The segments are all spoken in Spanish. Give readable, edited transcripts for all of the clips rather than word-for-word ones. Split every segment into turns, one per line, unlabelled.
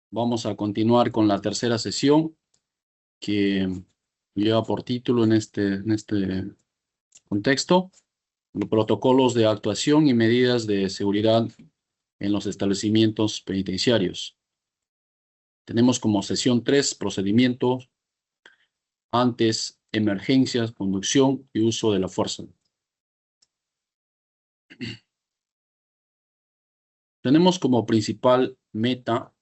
Vamos a continuar con la tercera sesión que lleva por título en este contexto, los protocolos de actuación y medidas de seguridad en los establecimientos penitenciarios. Tenemos como sesión 3 procedimientos antes emergencias, conducción y uso de la fuerza. Tenemos como principal meta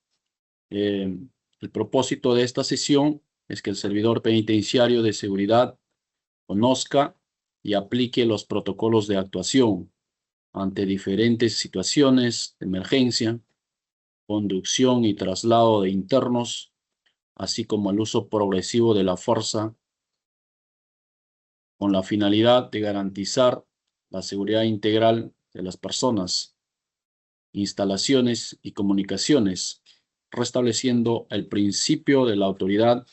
el propósito de esta sesión es que el servidor penitenciario de seguridad conozca y aplique los protocolos de actuación ante diferentes situaciones de emergencia, conducción y traslado de internos, así como el uso progresivo de la fuerza, con la finalidad de garantizar la seguridad integral de las personas, instalaciones y comunicaciones, restableciendo el principio de la autoridad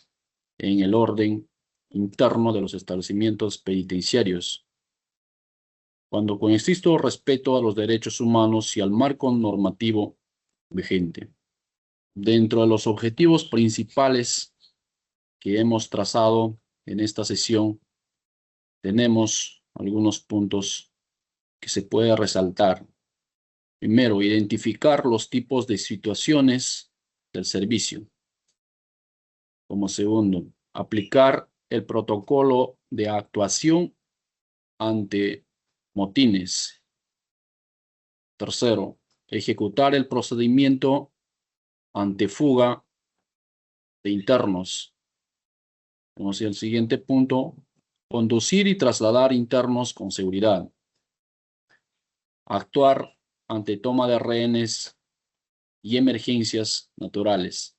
en el orden interno de los establecimientos penitenciarios, cuando con estricto respeto a los derechos humanos y al marco normativo vigente. Dentro de los objetivos principales que hemos trazado en esta sesión, tenemos algunos puntos que se puede resaltar. Primero, identificar los tipos de situaciones del servicio. Como segundo, aplicar el protocolo de actuación ante motines. Tercero, ejecutar el procedimiento ante fuga de internos. Vamos al siguiente punto, conducir y trasladar internos con seguridad. Actuar ante toma de rehenes y emergencias naturales.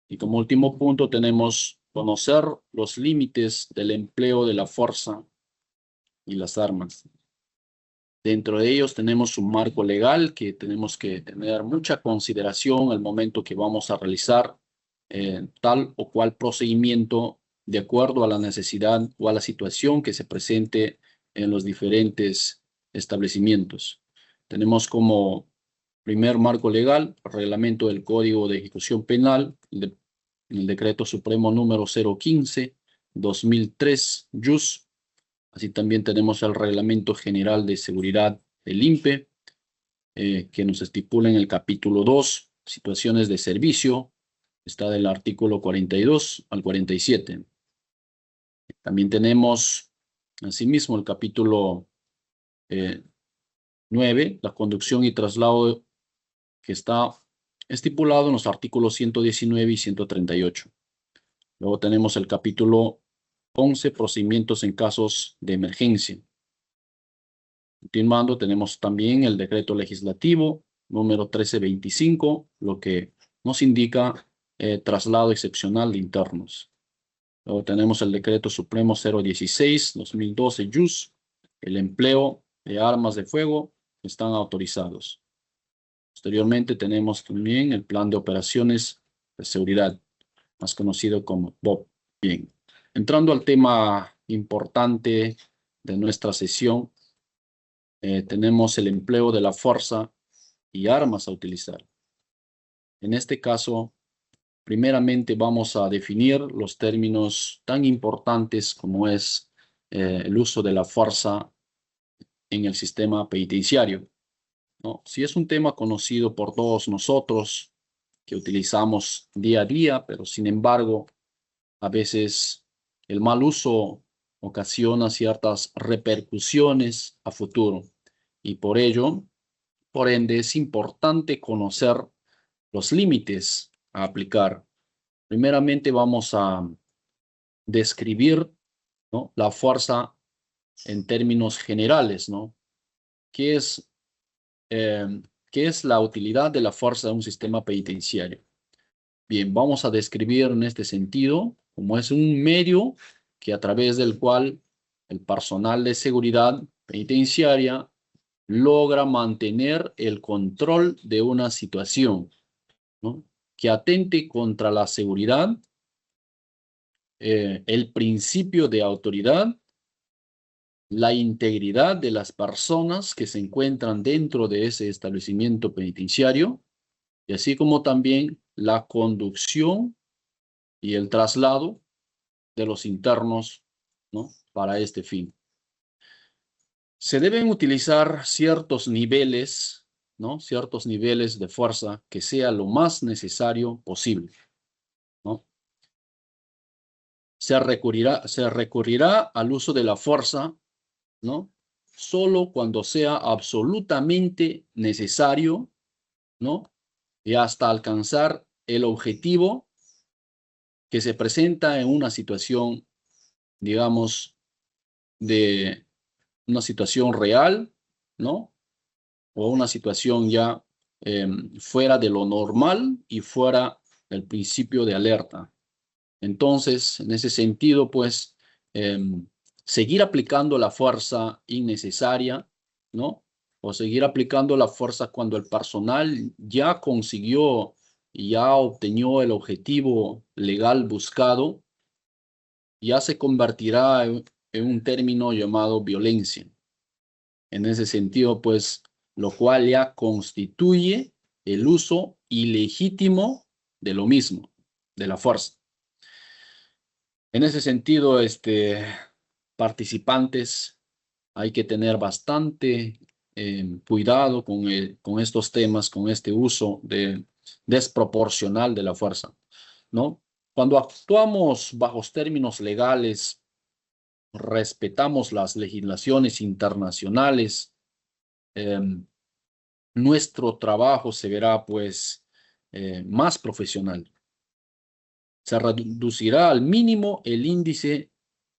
Y como último punto tenemos conocer los límites del empleo de la fuerza y las armas. Dentro de ellos tenemos un marco legal que tenemos que tener mucha consideración al momento que vamos a realizar tal o cual procedimiento de acuerdo a la necesidad o a la situación que se presente en los diferentes establecimientos. Tenemos como primer marco legal el reglamento del Código de Ejecución Penal, el Decreto Supremo número 015/2003, JUS. Así también tenemos el Reglamento General de Seguridad del INPE, que nos estipula en el capítulo 2, situaciones de servicio, está del artículo 42 al 47. También tenemos, asimismo, el capítulo 9, la conducción y traslado, que está estipulado en los artículos 119 y 138. Luego tenemos el capítulo 11, procedimientos en casos de emergencia. Continuando, tenemos también el decreto legislativo número 1325, lo que nos indica traslado excepcional de internos. Luego tenemos el decreto supremo 016/2012, JUS, el empleo de armas de fuego están autorizados. Posteriormente tenemos también el plan de operaciones de seguridad, más conocido como BOP. Bien, entrando al tema importante de nuestra sesión, tenemos el empleo de la fuerza y armas a utilizar. En este caso, primeramente vamos a definir los términos tan importantes como es el uso de la fuerza en el sistema penitenciario, ¿no? Si es un tema conocido por todos nosotros, que utilizamos día a día, pero sin embargo, a veces el mal uso ocasiona ciertas repercusiones a futuro. Y por ello, por ende, es importante conocer los límites a aplicar. Primeramente vamos a describir, ¿no?, la fuerza en términos generales, ¿no? ¿Qué es la utilidad de la fuerza de un sistema penitenciario? Bien, vamos a describir en este sentido como es un medio que a través del cual el personal de seguridad penitenciaria logra mantener el control de una situación, ¿no?, que atente contra la seguridad, el principio de autoridad, la integridad de las personas que se encuentran dentro de ese establecimiento penitenciario y así como también la conducción y el traslado de los internos, ¿no? Para este fin. Se deben utilizar ciertos niveles, ¿no? Ciertos niveles de fuerza que sea lo más necesario posible, ¿no? Se recurrirá al uso de la fuerza, ¿no? Solo cuando sea absolutamente necesario, ¿no? Y hasta alcanzar el objetivo que se presenta en una situación, digamos, de una situación real, ¿no? O una situación ya fuera de lo normal y fuera del principio de alerta. Entonces, en ese sentido, pues, seguir aplicando la fuerza innecesaria, ¿no? O seguir aplicando la fuerza cuando el personal ya consiguió y ya obtenió el objetivo legal buscado, ya se convertirá en un término llamado violencia. En ese sentido, pues, lo cual ya constituye el uso ilegítimo de lo mismo, de la fuerza. En ese sentido, participantes, hay que tener bastante cuidado con estos temas, con este uso desproporcional de la fuerza, ¿no? Cuando actuamos bajo términos legales, respetamos las legislaciones internacionales, nuestro trabajo se verá, pues, más profesional. Se reducirá al mínimo el índice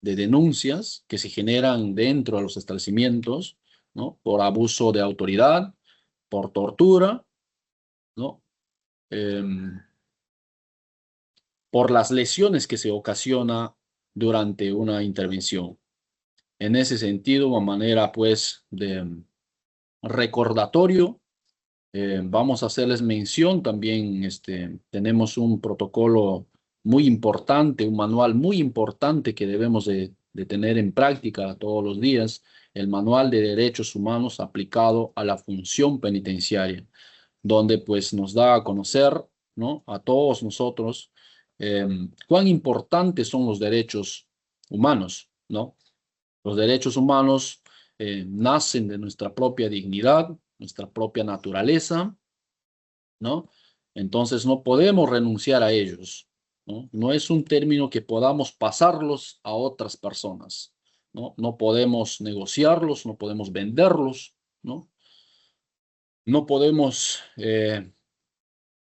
de denuncias que se generan dentro de los establecimientos, ¿no? Por abuso de autoridad, por tortura, ¿no? Por las lesiones que se ocasiona durante una intervención. En ese sentido, a manera, pues, de recordatorio, vamos a hacerles mención también, tenemos un protocolo muy importante, un manual muy importante que debemos de tener en práctica todos los días, el Manual de Derechos Humanos aplicado a la función penitenciaria, donde pues nos da a conocer, ¿no? A todos nosotros cuán importantes son los derechos humanos, ¿no? Los derechos humanos nacen de nuestra propia dignidad, nuestra propia naturaleza, ¿no? Entonces no podemos renunciar a ellos, ¿no? No es un término que podamos pasarlos a otras personas, ¿no? No podemos negociarlos, no podemos venderlos, ¿no? No podemos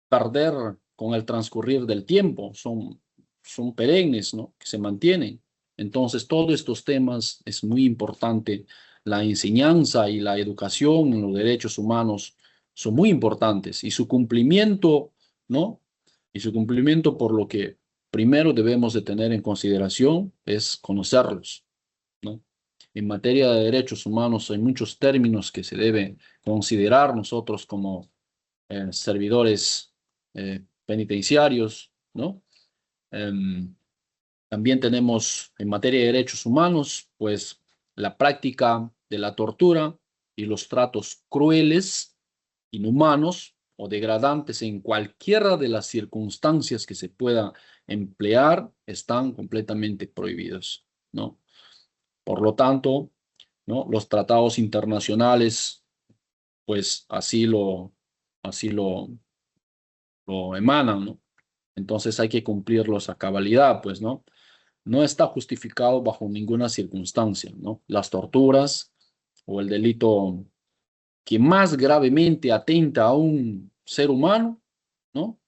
perder con el transcurrir del tiempo, son perennes, ¿no? Que se mantienen. Entonces, todos estos temas es muy importante. La enseñanza y la educación en los derechos humanos son muy importantes y su cumplimiento, ¿no? Y su cumplimiento por lo que primero debemos de tener en consideración es conocerlos, ¿no? En materia de derechos humanos hay muchos términos que se deben considerar nosotros como servidores penitenciarios, ¿no? También tenemos en materia de derechos humanos, pues la práctica de la tortura y los tratos crueles, inhumanos o degradantes en cualquiera de las circunstancias que se pueda emplear están completamente prohibidos, ¿no? Por lo tanto, ¿no? Los tratados internacionales, pues así lo emanan, ¿no? Entonces hay que cumplirlos a cabalidad, pues, ¿no? No está justificado bajo ninguna circunstancia, ¿no? Las torturas o el delito que más gravemente atenta a un ser humano, ¿no?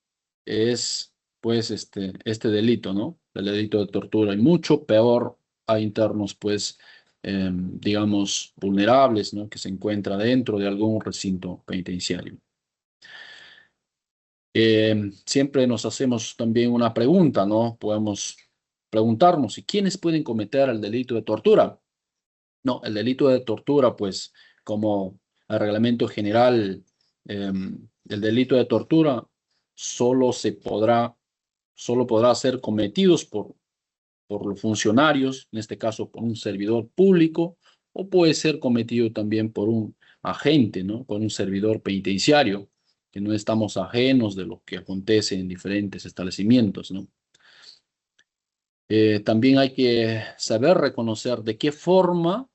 Es, pues, este delito, ¿no? El delito de tortura. Y mucho peor a internos, pues, digamos, vulnerables, ¿no? Que se encuentra dentro de algún recinto penitenciario. Siempre nos hacemos también una pregunta, ¿no? Podemos preguntarnos, ¿y quiénes pueden cometer el delito de tortura? No, el delito de tortura, pues, como el reglamento general, el delito de tortura solo podrá ser cometidos por los funcionarios, en este caso por un servidor público, o puede ser cometido también por un agente, ¿no? Por un servidor penitenciario. que no estamos ajenos de lo que acontece en diferentes establecimientos, ¿no? También hay que saber reconocer de qué forma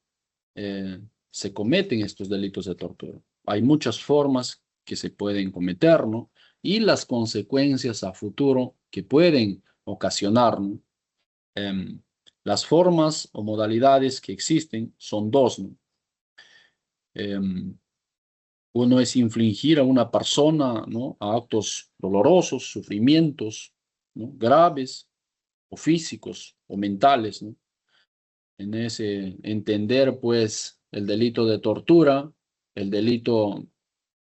se cometen estos delitos de tortura. Hay muchas formas que se pueden cometer, ¿no? Y las consecuencias a futuro que pueden ocasionar, ¿no? Las formas o modalidades que existen son dos, ¿no? Uno es infligir a una persona, ¿no? A actos dolorosos, sufrimientos, ¿no? Graves o físicos o mentales, ¿no? En ese entender, pues, el delito de tortura, el delito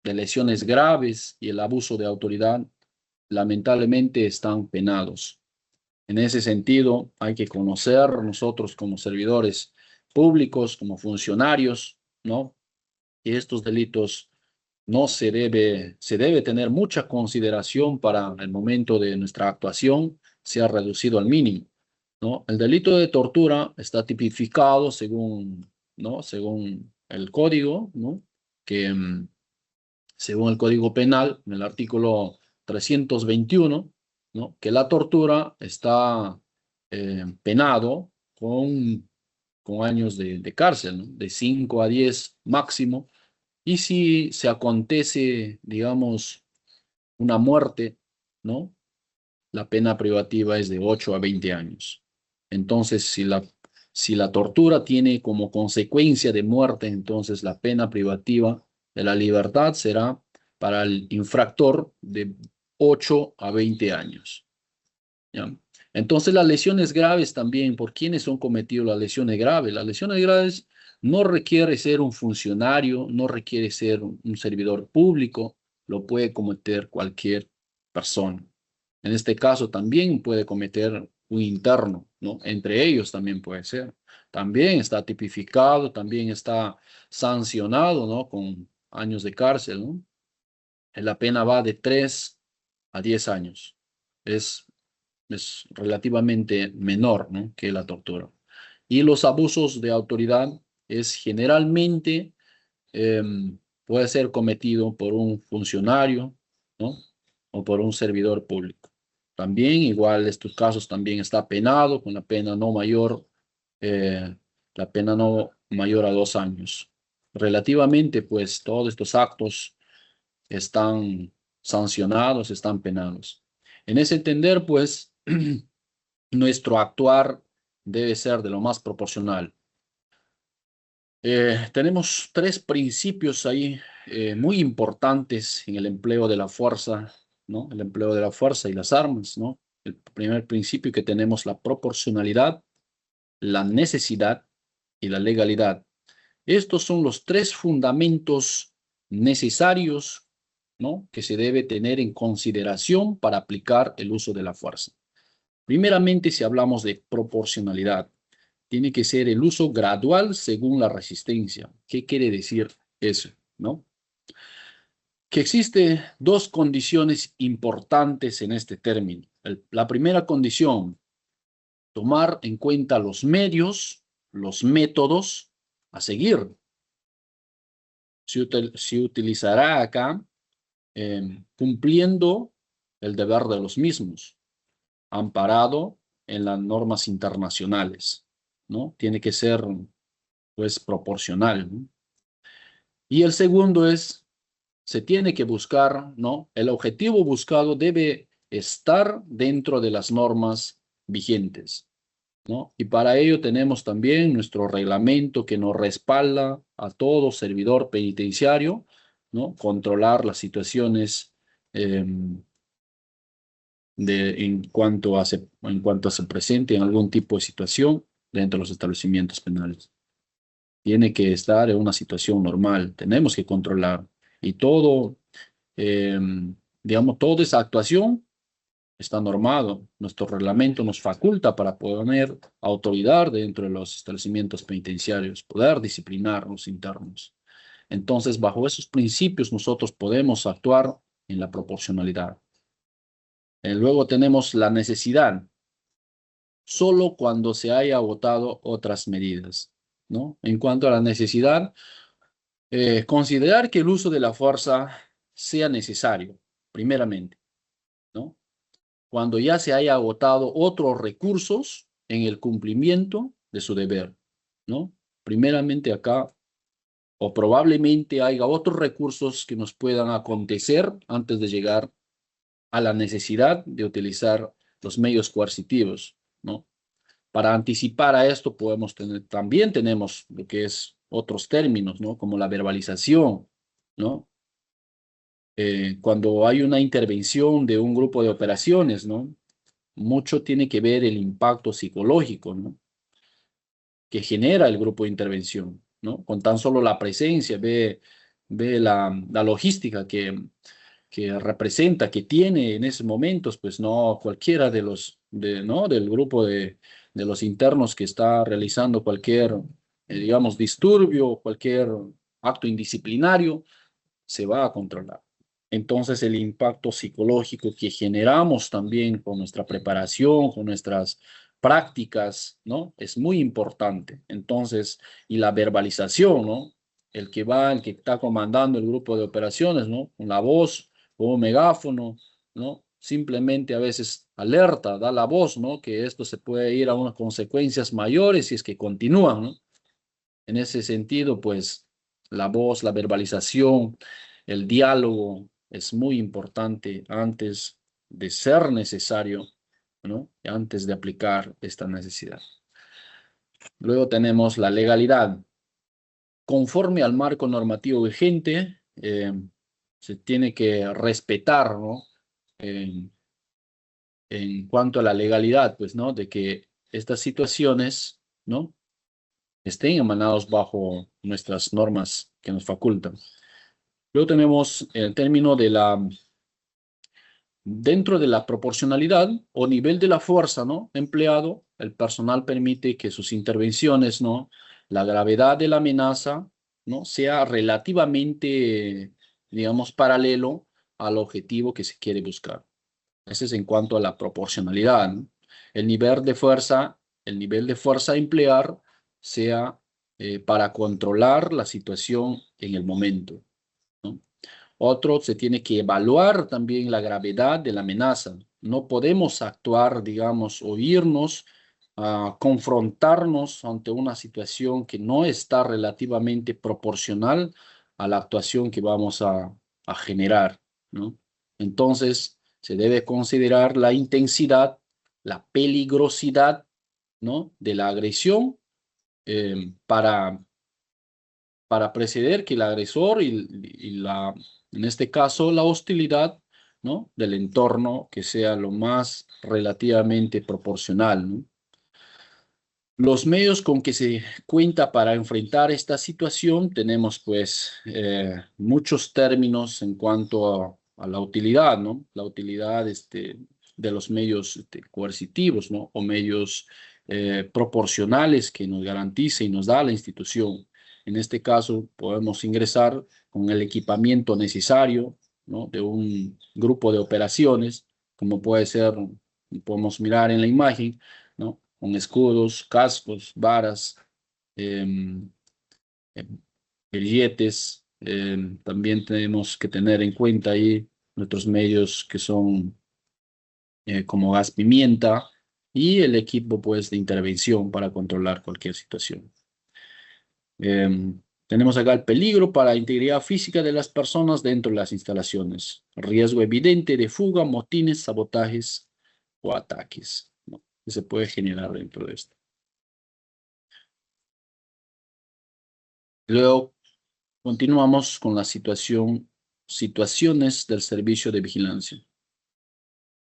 de lesiones graves y el abuso de autoridad, lamentablemente están penados. En ese sentido, hay que conocer nosotros como servidores públicos, como funcionarios, ¿no? Que estos delitos no se debe tener mucha consideración para el momento de nuestra actuación, sea reducido al mínimo, ¿no? El delito de tortura está tipificado según, ¿no? Según el código, ¿no? Que según el Código Penal, en el artículo 321, ¿no? Que la tortura está penado con años de cárcel, ¿no? De 5 a 10 máximo. Y si se acontece, digamos, una muerte, ¿no? La pena privativa es de 8 a 20 años. Entonces, si la tortura tiene como consecuencia de muerte, entonces la pena privativa de la libertad será para el infractor de 8 a 20 años. ¿Ya? Entonces, las lesiones graves también, ¿por quiénes son cometidas las lesiones graves? Las lesiones graves no requiere ser un funcionario, no requiere ser un servidor público, lo puede cometer cualquier persona. En este caso también puede cometer un interno, ¿no? Entre ellos también puede ser. También está tipificado, también está sancionado, ¿no? Con años de cárcel, ¿no? La pena va de 3 a 10 años. Es es relativamente menor, ¿no? Que la tortura. Y los abusos de autoridad es generalmente eh, puede ser cometido por un funcionario, ¿no? O por un servidor público. También, igual, estos casos también está penado con eh, la pena no mayor a 2 años. Relativamente, pues, todos estos actos están sancionados, están penados. En ese entender, pues, nuestro actuar debe ser de lo más proporcional. Tenemos 3 principios ahí muy importantes en el empleo de la fuerza, ¿no? El empleo de la fuerza y las armas, ¿no? El primer principio que tenemos la proporcionalidad, la necesidad y la legalidad. Estos son los 3 fundamentos necesarios, ¿no? Que se debe tener en consideración para aplicar el uso de la fuerza. Primeramente, si hablamos de proporcionalidad, tiene que ser el uso gradual según la resistencia. ¿Qué quiere decir eso? ¿No? Que existe 2 condiciones importantes en este término. La primera condición, tomar en cuenta los medios, los métodos a seguir. Se utilizará acá cumpliendo el deber de los mismos, amparado en las normas internacionales, ¿no? Tiene que ser, pues, proporcional, ¿no? Y el segundo es, se tiene que buscar, ¿no? El objetivo buscado debe estar dentro de las normas vigentes, ¿no? Y para ello tenemos también nuestro reglamento que nos respalda a todo servidor penitenciario, ¿no? Controlar las situaciones en cuanto se presente en algún tipo de situación dentro de los establecimientos penales. Tiene que estar en una situación normal, tenemos que controlar. Y todo, eh, digamos, toda esa actuación está normado. Nuestro reglamento nos faculta para poner autoridad dentro de los establecimientos penitenciarios, poder disciplinar los internos. Entonces, bajo esos principios, nosotros podemos actuar en la proporcionalidad. Luego tenemos la necesidad, solo cuando se haya agotado otras medidas, ¿no? En cuanto a la necesidad, considerar que el uso de la fuerza sea necesario, primeramente, ¿no? Cuando ya se haya agotado otros recursos en el cumplimiento de su deber, ¿no? Primeramente acá, o probablemente haya otros recursos que nos puedan acontecer antes de llegar a la necesidad de utilizar los medios coercitivos, ¿no? Para anticipar a esto podemos tener, también tenemos lo que es otros términos, ¿no? Como la verbalización, ¿no? Cuando hay una intervención de un grupo de operaciones, ¿no? Mucho tiene que ver el impacto psicológico, ¿no? Que genera el grupo de intervención, ¿no? Con tan solo la presencia, ve la logística que representa, que tiene en esos momentos, pues no cualquiera de los, ¿no? Del grupo de los internos que está realizando cualquier, digamos, disturbio, cualquier acto indisciplinario, se va a controlar. Entonces, el impacto psicológico que generamos también con nuestra preparación, con nuestras prácticas, ¿no? Es muy importante. Entonces, y la verbalización, ¿no? El que está comandando el grupo de operaciones, ¿no? Con la voz, con un megáfono, ¿no? Simplemente a veces alerta, da la voz, ¿no? Que esto se puede ir a unas consecuencias mayores si es que continúan, ¿no? En ese sentido, pues, la voz, la verbalización, el diálogo es muy importante antes de ser necesario, ¿no? Antes de aplicar esta necesidad. Luego tenemos la legalidad. Conforme al marco normativo vigente, se tiene que respetar, ¿no? En cuanto a la legalidad, pues, ¿no? De que estas situaciones, ¿no? Estén emanados bajo nuestras normas que nos facultan. Luego tenemos el término de dentro de la proporcionalidad o nivel de la fuerza, ¿no? Empleado, el personal permite que sus intervenciones, ¿no? La gravedad de la amenaza, ¿no? Sea relativamente, digamos, paralelo al objetivo que se quiere buscar. Ese es en cuanto a la proporcionalidad, ¿no? El nivel de fuerza a emplear sea para controlar la situación en el momento, ¿no? Otro, se tiene que evaluar también la gravedad de la amenaza. No podemos actuar, digamos, o irnos a confrontarnos ante una situación que no está relativamente proporcional a la actuación que vamos a generar, ¿no? Entonces, se debe considerar la intensidad, la peligrosidad, ¿no? De la agresión para preceder que el agresor en este caso, la hostilidad, ¿no? Del entorno que sea lo más relativamente proporcional, ¿no? Los medios con que se cuenta para enfrentar esta situación, tenemos pues muchos términos en cuanto a la utilidad, ¿no? La utilidad de los medios coercitivos, ¿no? O medios proporcionales que nos garantice y nos da la institución. En este caso, podemos ingresar con el equipamiento necesario, ¿no? De un grupo de operaciones, como puede ser, podemos mirar en la imagen, ¿no? Con escudos, cascos, varas, em, em, grilletes. También tenemos que tener en cuenta ahí nuestros medios que son como gas pimienta y el equipo pues de intervención para controlar cualquier situación. Tenemos acá el peligro para la integridad física de las personas dentro de las instalaciones. Riesgo evidente de fuga, motines, sabotajes o ataques, ¿no? Que se puede generar dentro de esto. Luego continuamos con la situaciones del servicio de vigilancia.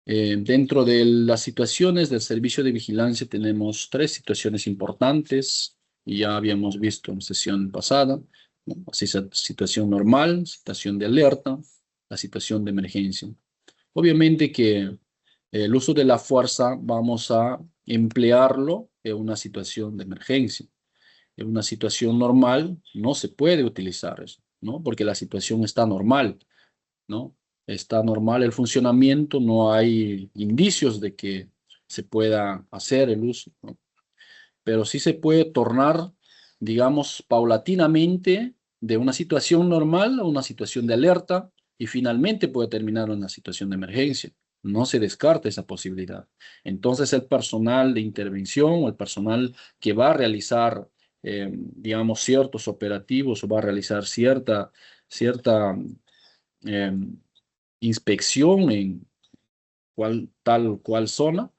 Dentro de las situaciones del servicio de vigilancia tenemos 3 situaciones importantes y ya habíamos visto en sesión pasada, ¿no? Así, situación normal, situación de alerta, la situación de emergencia. Obviamente que el uso de la fuerza vamos a emplearlo en una situación de emergencia. En una situación normal no se puede utilizar eso, ¿no? Porque la situación está normal, ¿no? Está normal el funcionamiento, no hay indicios de que se pueda hacer el uso, ¿no? Pero sí se puede tornar, digamos, paulatinamente de una situación normal a una situación de alerta y finalmente puede terminar en una situación de emergencia. No se descarta esa posibilidad. Entonces el personal de intervención o el personal que va a realizar, digamos, ciertos operativos o va a realizar cierta eh, inspección en tal cual zona,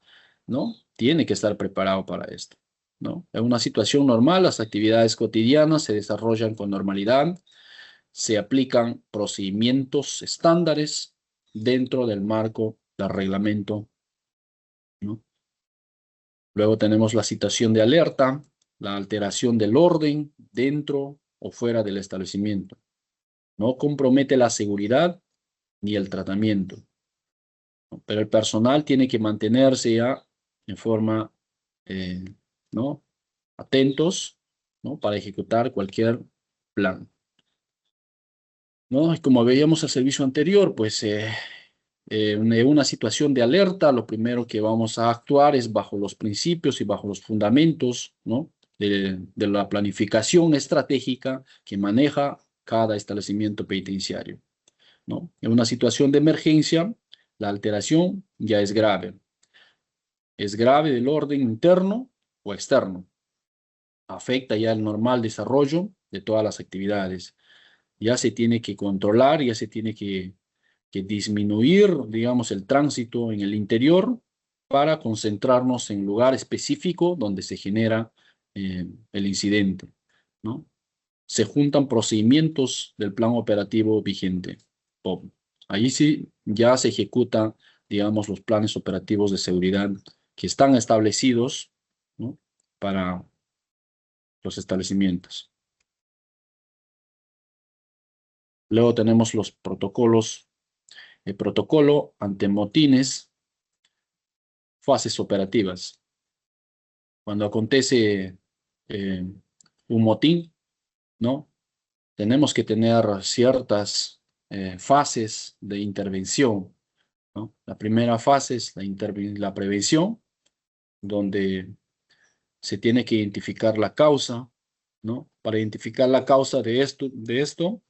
¿no? Tiene que estar preparado para esto, ¿no? En una situación normal, las actividades cotidianas se desarrollan con normalidad, se aplican procedimientos estándares dentro del marco del reglamento, ¿no? Luego tenemos la situación de alerta, la alteración del orden dentro o fuera del establecimiento. No compromete la seguridad ni el tratamiento, ¿no? Pero el personal tiene que mantenerse ya en forma, eh, ¿no? Atentos, ¿no? Para ejecutar cualquier plan, ¿no? Y como veíamos el servicio anterior, pues en una situación de alerta, lo primero que vamos a actuar es bajo los principios y bajo los fundamentos, ¿no? De la planificación estratégica que maneja cada establecimiento penitenciario, ¿no? En una situación de emergencia, la alteración ya es grave. Es grave del orden interno o externo. Afecta ya el normal desarrollo de todas las actividades. Ya se tiene que controlar, ya se tiene que disminuir, digamos, el tránsito en el interior para concentrarnos en lugar específico donde se genera el incidente, ¿no? Se juntan procedimientos del plan operativo vigente, POV. Ahí sí ya se ejecutan, digamos, los planes operativos de seguridad que están establecidos, ¿no? Para los establecimientos. Luego tenemos los protocolos. El protocolo ante motines, fases operativas. Cuando acontece un motín, ¿no? Tenemos que tener ciertas fases de intervención, ¿no? La primera fase es la prevención, donde se tiene que identificar la causa, ¿no? Para identificar la causa de esto,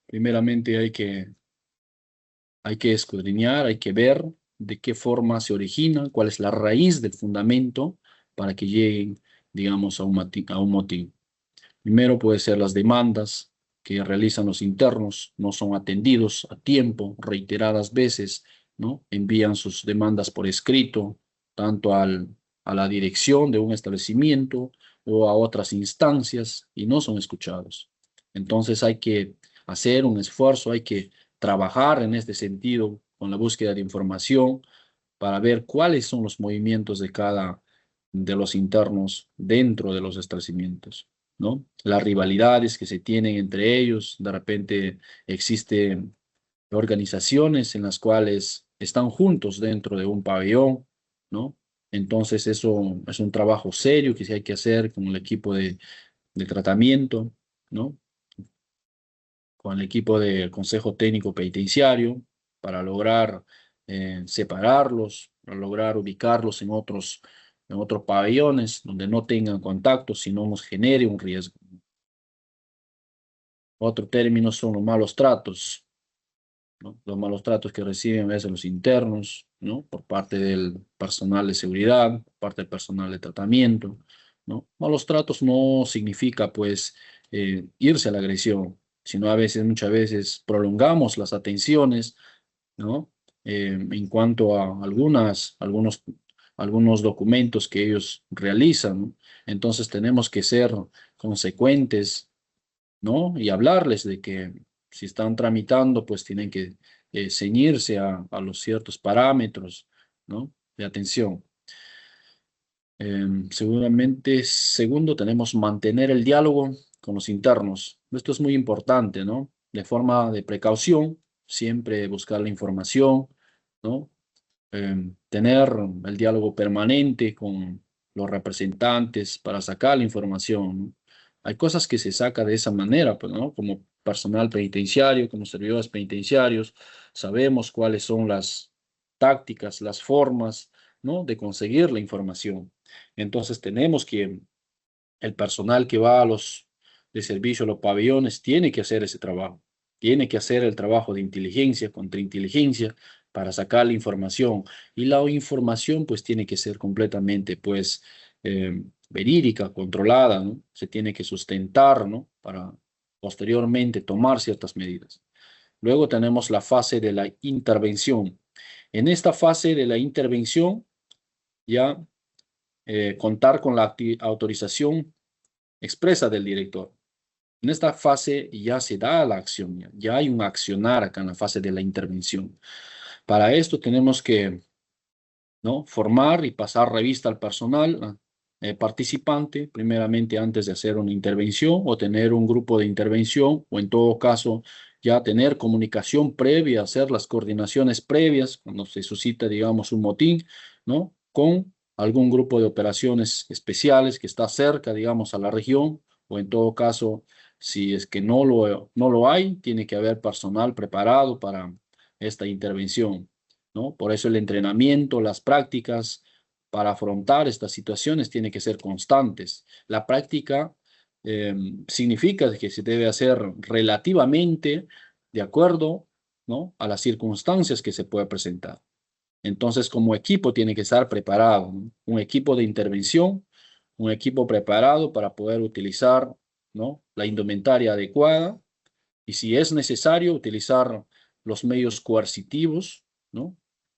primeramente hay que escudriñar, hay que ver de qué forma se origina, cuál es la raíz del fundamento para que lleguen, digamos, a un motín. Primero puede ser las demandas que realizan los internos, no son atendidos a tiempo, reiteradas veces, ¿no? Envían sus demandas por escrito, tanto a la dirección de un establecimiento o a otras instancias, y no son escuchados. Entonces hay que hacer un esfuerzo, hay que trabajar en este sentido con la búsqueda de información para ver cuáles son los movimientos de cada de los internos dentro de los establecimientos, ¿no? Las rivalidades que se tienen entre ellos, de repente existen organizaciones en las cuales están juntos dentro de un pabellón, ¿no? Entonces eso es un trabajo serio que sí hay que hacer con el equipo de tratamiento, ¿no? Con el equipo del Consejo Técnico Penitenciario para lograr separarlos, para lograr ubicarlos en otros pabellones donde no tengan contacto, sino nos genere un riesgo. Otro término son los malos tratos, ¿no? Los malos tratos que reciben a veces los internos, ¿no? Por parte del personal de seguridad, por parte del personal de tratamiento, ¿no? Malos tratos no significa, pues, irse a la agresión, sino a veces, muchas veces, prolongamos las atenciones, ¿no? En cuanto a algunos documentos que ellos realizan, ¿no? Entonces tenemos que ser consecuentes, ¿no? Y hablarles de que si están tramitando, pues tienen que ceñirse a los ciertos parámetros, ¿no? De atención. Seguramente, segundo, tenemos mantener el diálogo con los internos. Esto es muy importante, ¿no? De forma de precaución, siempre buscar la información, ¿no? Tener el diálogo permanente con los representantes para sacar la información, ¿no? Hay cosas que se saca de esa manera, pues, ¿no? Como personal penitenciario, como servidores penitenciarios, sabemos cuáles son las tácticas, las formas, ¿no? De conseguir la información. Entonces tenemos que, el personal que va a los de servicio, a los pabellones, tiene que hacer ese trabajo. tiene que hacer el trabajo de inteligencia, contrainteligencia, para sacar la información. Y la información, pues, tiene que ser completamente, pues, verídica, controlada, ¿no? Se tiene que sustentar, ¿no? Para posteriormente tomar ciertas medidas. Luego tenemos la fase de la intervención. En esta fase de la intervención, ya contar con la autorización expresa del director. En esta fase ya se da la acción, ya hay un accionar acá en la fase de la intervención. Para esto tenemos que, ¿no?, formar y pasar revista al personal participante, primeramente antes de hacer una intervención o tener un grupo de intervención, o en todo caso ya tener comunicación previa, hacer las coordinaciones previas cuando se suscita, digamos, un motín, ¿no?, con algún grupo de operaciones especiales que está cerca, digamos, a la región, o en todo caso, si es que no lo hay, tiene que haber personal preparado para esta intervención, ¿no? Por eso el entrenamiento, las prácticas para afrontar estas situaciones tienen que ser constantes. La práctica significa que se debe hacer relativamente de acuerdo, ¿no?, a las circunstancias que se pueda presentar. Entonces, como equipo tiene que estar preparado, ¿no? Un equipo de intervención, un equipo preparado para poder utilizar, ¿no?, la indumentaria adecuada, y si es necesario utilizar los medios coercitivos, ¿no?,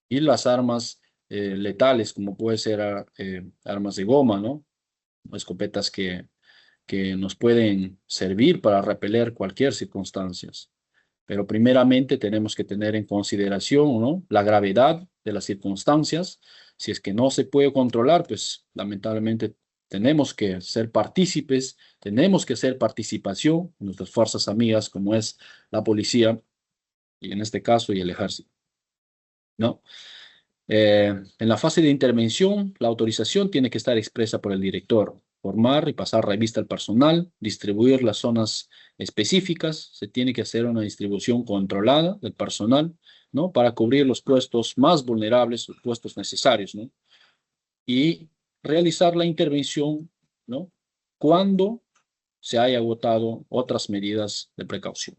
y las armas letales, como puede ser armas de goma, ¿no?, escopetas que nos pueden servir para repeler cualquier circunstancia. Pero primeramente tenemos que tener en consideración, ¿no?, la gravedad de las circunstancias. Si es que no se puede controlar, pues lamentablemente tenemos que ser partícipes, tenemos que hacer participación en nuestras fuerzas amigas, como es la policía, y en este caso, y el ejército, ¿no? En la fase de intervención, la autorización tiene que estar expresa por el director. Formar y pasar revista al personal, distribuir las zonas específicas, se tiene que hacer una distribución controlada del personal, ¿no?, para cubrir los puestos más vulnerables, los puestos necesarios, ¿no? Y realizar la intervención, ¿no?, cuando se haya agotado otras medidas de precaución.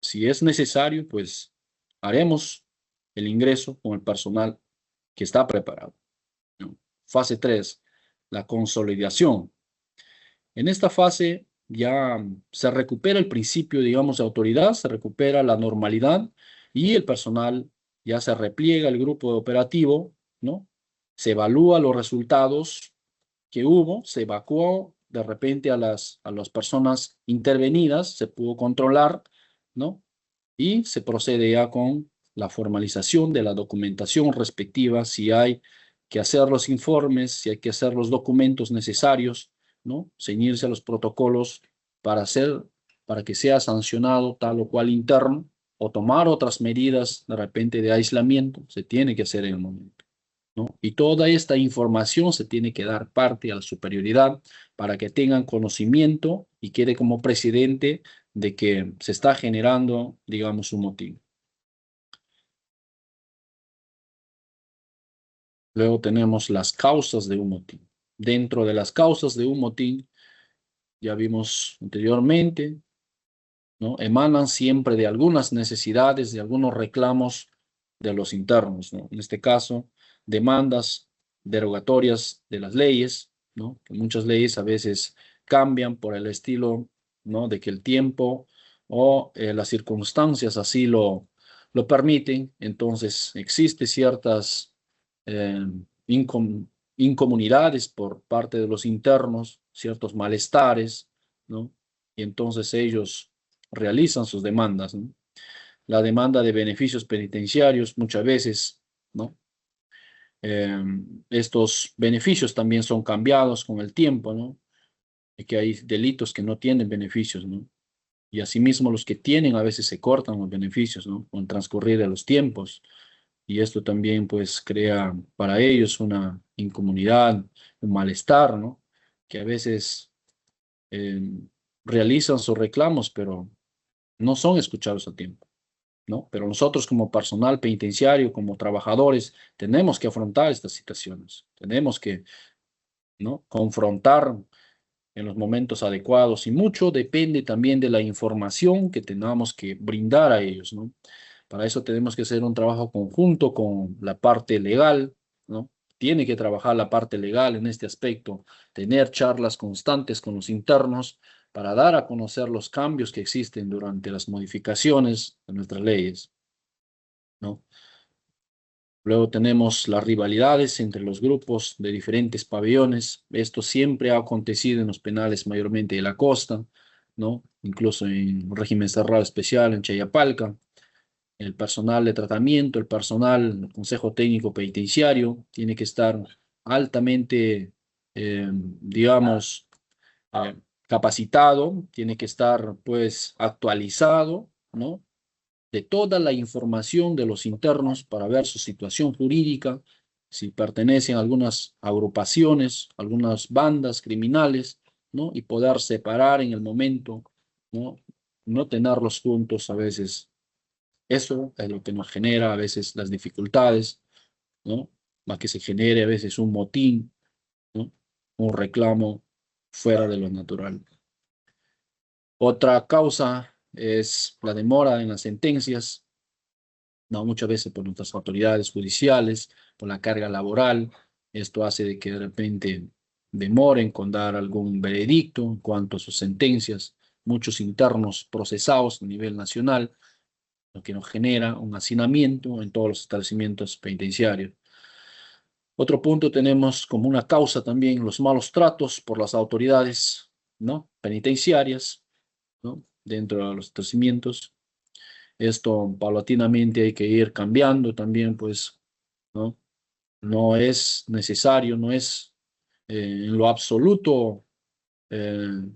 Si es necesario, pues haremos el ingreso con el personal que está preparado, ¿no? Fase 3, la consolidación. En esta fase ya se recupera el principio, digamos, de autoridad, se recupera la normalidad y el personal ya se repliega el grupo operativo, ¿no? Se evalúa los resultados que hubo, se evacuó de repente a las personas intervenidas, se pudo controlar, ¿no? Y se procede ya con la formalización de la documentación respectiva, si hay que hacer los informes, si hay que hacer los documentos necesarios, ¿no?, ceñirse a los protocolos para que sea sancionado tal o cual interno, o tomar otras medidas de repente de aislamiento, se tiene que hacer en el momento, ¿no? Y toda esta información se tiene que dar parte a la superioridad para que tengan conocimiento y quede como precedente de que se está generando, digamos, un motín. Luego tenemos las causas de un motín. Dentro de las causas de un motín, ya vimos anteriormente, ¿no?, emanan siempre de algunas necesidades, de algunos reclamos de los internos, ¿no? En este caso, demandas derogatorias de las leyes, ¿no?, que muchas leyes a veces cambian por el estilo, ¿no?, de que el tiempo o las circunstancias así lo permiten. Entonces, existe ciertas eh, incomunidades por parte de los internos, ciertos malestares, ¿no? Y entonces ellos realizan sus demandas, ¿no? La demanda de beneficios penitenciarios muchas veces, ¿no? Estos beneficios también son cambiados con el tiempo, ¿no? Y que hay delitos que no tienen beneficios, ¿no? Y asimismo los que tienen a veces se cortan los beneficios, ¿no?, con el transcurrir de los tiempos. Y esto también pues crea para ellos una incomunidad, un malestar, ¿no?, que a veces eh, realizan sus reclamos, pero no son escuchados a tiempo, ¿no? Pero nosotros como personal penitenciario, como trabajadores, tenemos que afrontar estas situaciones, tenemos que, ¿no?, confrontar en los momentos adecuados y mucho depende también de la información que tengamos que brindar a ellos, ¿no? Para eso tenemos que hacer un trabajo conjunto con la parte legal, ¿no? Tiene que trabajar la parte legal en este aspecto, tener charlas constantes con los internos para dar a conocer los cambios que existen durante las modificaciones de nuestras leyes, ¿no? Luego tenemos las rivalidades entre los grupos de diferentes pabellones. Esto siempre ha acontecido en los penales mayormente de la costa, ¿no? Incluso en régimen cerrado especial en Chayapalca. El personal de tratamiento, el personal del Consejo Técnico Penitenciario tiene que estar altamente, digamos, eh, capacitado, tiene que estar pues actualizado, ¿no? De toda la información de los internos para ver su situación jurídica, si pertenecen a algunas agrupaciones, algunas bandas criminales, ¿no? Y poder separar en el momento, ¿no? No tenerlos juntos a veces. Eso es lo que nos genera a veces las dificultades, ¿no? Más que se genere a veces un motín, ¿no? Un reclamo fuera de lo natural. Otra causa es la demora en las sentencias, ¿no? Muchas veces por nuestras autoridades judiciales, por la carga laboral. Esto hace de que de repente demoren con dar algún veredicto en cuanto a sus sentencias. Muchos internos procesados a nivel nacional, lo que nos genera un hacinamiento en todos los establecimientos penitenciarios. Otro punto tenemos como una causa también los malos tratos por las autoridades, ¿no? Penitenciarias, ¿no? Dentro de los establecimientos. Esto paulatinamente hay que ir cambiando también, pues, ¿no? No es necesario, no es en lo absoluto eh,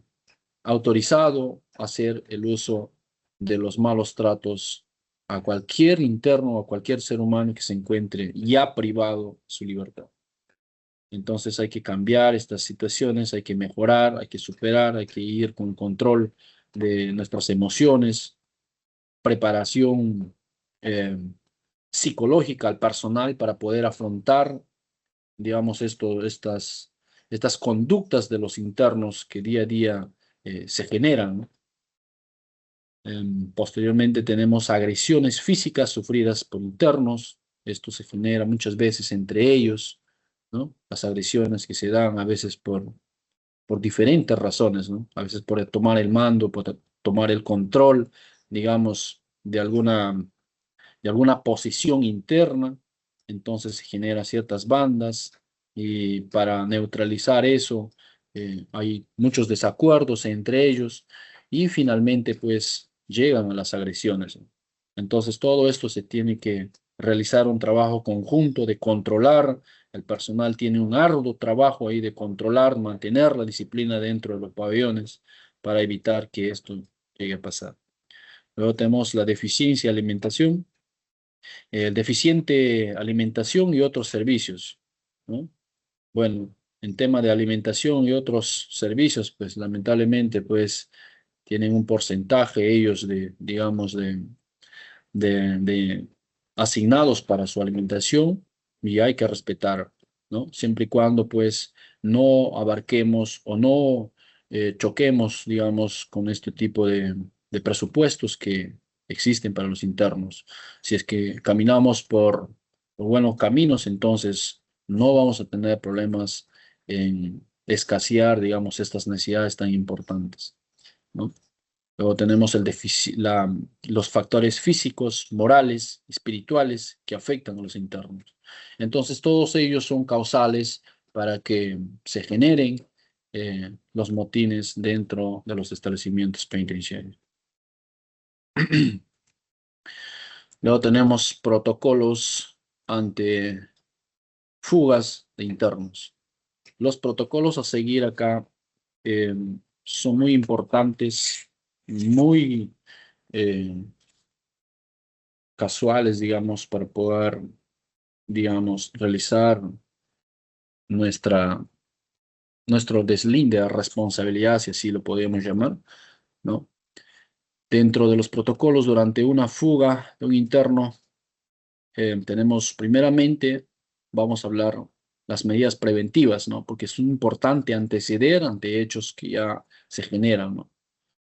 autorizado hacer el uso de los malos tratos a cualquier interno o a cualquier ser humano que se encuentre ya privado de su libertad. Entonces hay que cambiar estas situaciones, hay que mejorar, hay que superar, hay que ir con control de nuestras emociones, preparación eh, psicológica al personal para poder afrontar, digamos, estas conductas de los internos que día a día se generan, ¿no? Posteriormente tenemos agresiones físicas sufridas por internos. Esto se genera muchas veces entre ellos, ¿no? Las agresiones que se dan a veces por diferentes razones, ¿no? A veces por tomar el mando, por tomar el control, digamos, de alguna posición interna. Entonces se generan ciertas bandas y para neutralizar eso hay muchos desacuerdos entre ellos y finalmente pues llegan a las agresiones, ¿no? Entonces todo esto se tiene que realizar un trabajo conjunto de controlar. El personal tiene un arduo trabajo ahí de controlar, mantener la disciplina dentro de los pabellones para evitar que esto llegue a pasar. Luego tenemos la deficiencia de alimentación, el deficiente alimentación y otros servicios, ¿no? Bueno, en tema de alimentación y otros servicios, pues lamentablemente, pues tienen un porcentaje ellos de, digamos, de asignados para su alimentación y hay que respetar, ¿no? Siempre y cuando, pues, no abarquemos o no choquemos, digamos, con este tipo de presupuestos que existen para los internos. Si es que caminamos por buenos caminos, entonces no vamos a tener problemas en escasear, digamos, estas necesidades tan importantes, ¿no? Luego tenemos los factores físicos, morales, espirituales que afectan a los internos. Entonces, todos ellos son causales para que se generen los motines dentro de los establecimientos penitenciarios. Luego tenemos protocolos ante fugas de internos. Los protocolos a seguir acá eh, son muy importantes, muy eh, casuales, digamos, para poder, digamos, realizar nuestra, nuestro deslinde de responsabilidad, si así lo podemos llamar, ¿no? Dentro de los protocolos, durante una fuga de un interno, tenemos primeramente, vamos a hablar las medidas preventivas, ¿no? Porque es importante anteceder ante hechos que ya se generan, ¿no?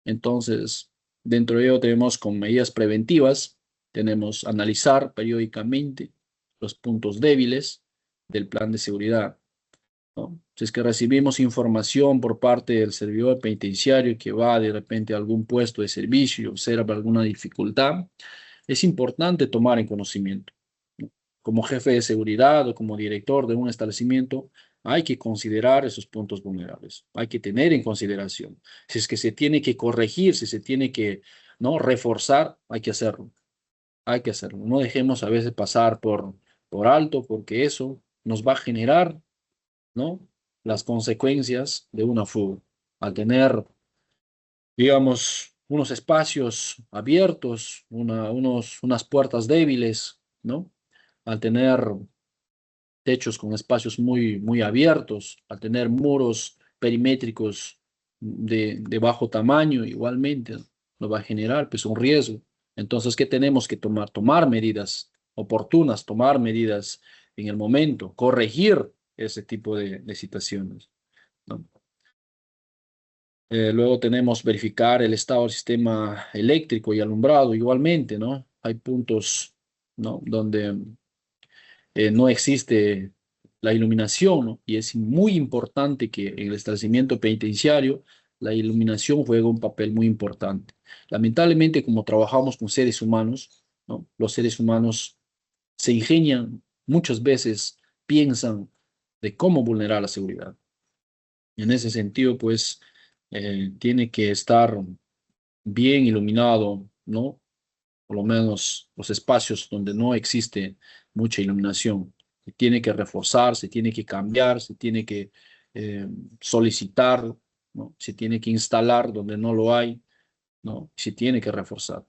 Entonces, dentro de ello tenemos con medidas preventivas, tenemos analizar periódicamente los puntos débiles del plan de seguridad, ¿no? Si es que recibimos información por parte del servidor penitenciario que va de repente a algún puesto de servicio y observa alguna dificultad, es importante tomar en conocimiento, ¿no? Como jefe de seguridad o como director de un establecimiento, hay que considerar esos puntos vulnerables, hay que tener en consideración. Si es que se tiene que corregir, si se tiene que, ¿no?, reforzar, hay que hacerlo, hay que hacerlo. No dejemos a veces pasar por alto, porque eso nos va a generar, ¿no?, las consecuencias de una fuga. Al tener, digamos, unos espacios abiertos, unas puertas débiles, ¿no? Al tener techos con espacios muy abiertos, al tener muros perimétricos de bajo tamaño, igualmente nos va a generar pues un riesgo. Entonces, ¿qué tenemos que tomar? Tomar medidas oportunas, tomar medidas en el momento, corregir ese tipo de situaciones, ¿no? Luego tenemos verificar el estado del sistema eléctrico y alumbrado igualmente, ¿no? Hay puntos, ¿no?, donde no existe la iluminación, ¿no? Y es muy importante que en el establecimiento penitenciario la iluminación juega un papel muy importante. Lamentablemente, como trabajamos con seres humanos, ¿no?, los seres humanos se ingenian, muchas veces piensan de cómo vulnerar la seguridad. Y en ese sentido, pues, tiene que estar bien iluminado, ¿no? Por lo menos los espacios donde no existe mucha iluminación. Se tiene que reforzar, se tiene que cambiar, se tiene que eh, solicitar, ¿no? Se tiene que instalar donde no lo hay, ¿no? Se tiene que reforzar.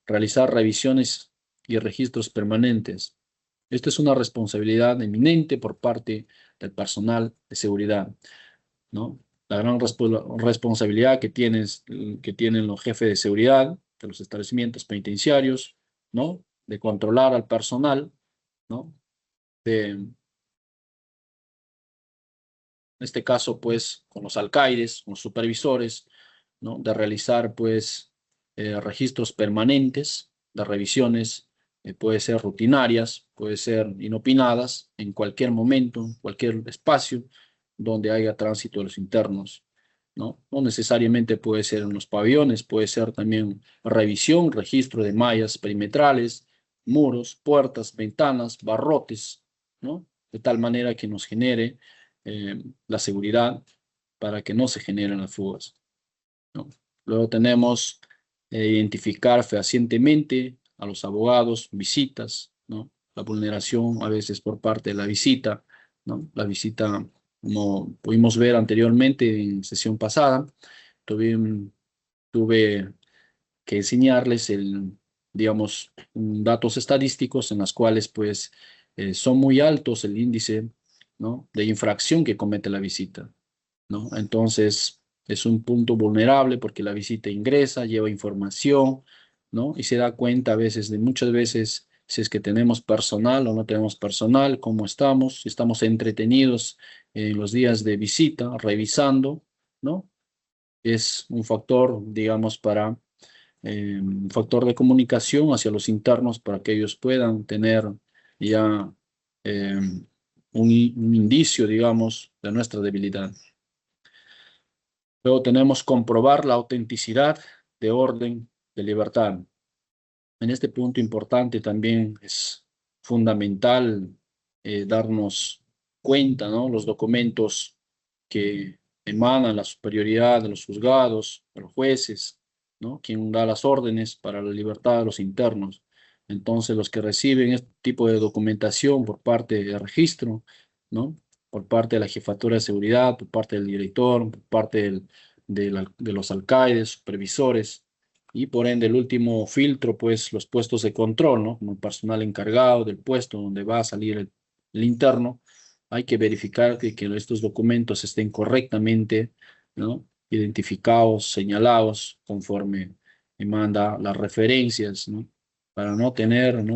Realizar revisiones y registros permanentes. Esta es una responsabilidad eminente por parte del personal de seguridad, ¿no? La gran responsabilidad que tienen los jefes de seguridad de los establecimientos penitenciarios, ¿no? De controlar al personal, ¿no? En este caso, pues, con los alcaides, con los supervisores, ¿no? De realizar, pues, registros permanentes de revisiones, puede ser rutinarias, puede ser inopinadas, en cualquier momento, en cualquier espacio donde haya tránsito de los internos, ¿no? No necesariamente puede ser en los pabellones, puede ser también revisión, registro de mallas perimetrales, muros, puertas, ventanas, barrotes, ¿no? De tal manera que nos genere la seguridad para que no se generen las fugas, ¿no? Luego tenemos identificar fehacientemente a los abogados, visitas, ¿no? La vulneración a veces por parte de la visita, ¿no? La visita, como pudimos ver anteriormente en sesión pasada, tuve que enseñarles digamos, datos estadísticos en las cuales pues son muy altos el índice, ¿no?, de infracción que comete la visita, ¿no? Entonces es un punto vulnerable porque la visita ingresa, lleva información, ¿no? Y se da cuenta a veces muchas veces si es que tenemos personal o no tenemos personal, cómo estamos, si estamos entretenidos en los días de visita, revisando, ¿no? Es un factor, digamos, un factor de comunicación hacia los internos para que ellos puedan tener ya eh, un indicio, digamos, de nuestra debilidad. Luego tenemos comprobar la autenticidad de orden de libertad. En este punto importante también es fundamental darnos cuenta, ¿no?, los documentos que emanan la superioridad de los juzgados, de los jueces, ¿no?, quien da las órdenes para la libertad de los internos. Entonces, los que reciben este tipo de documentación por parte del registro, ¿no?, por parte de la jefatura de seguridad, por parte del director, por parte de los alcaides, supervisores, y por ende el último filtro, pues los puestos de control, ¿no?, como el personal encargado del puesto donde va a salir el interno. Hay que verificar que estos documentos estén correctamente, ¿no?, identificados, señalados, conforme me manda las referencias, ¿no?, para no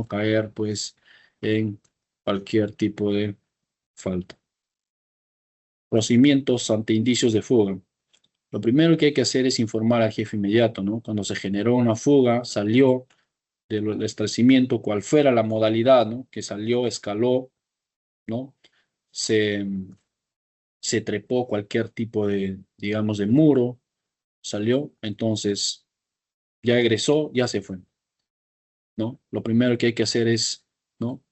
caer, pues, en cualquier tipo de falta. Procedimientos ante indicios de fuga. Lo primero que hay que hacer es informar al jefe inmediato, ¿no? Cuando se generó una fuga, salió del establecimiento, cual fuera la modalidad, ¿no? Que salió, escaló, ¿no? Se, se trepó cualquier tipo de, digamos, de muro, salió, entonces ya egresó, ya se fue, ¿no? Lo primero que hay que hacer es, ¿no?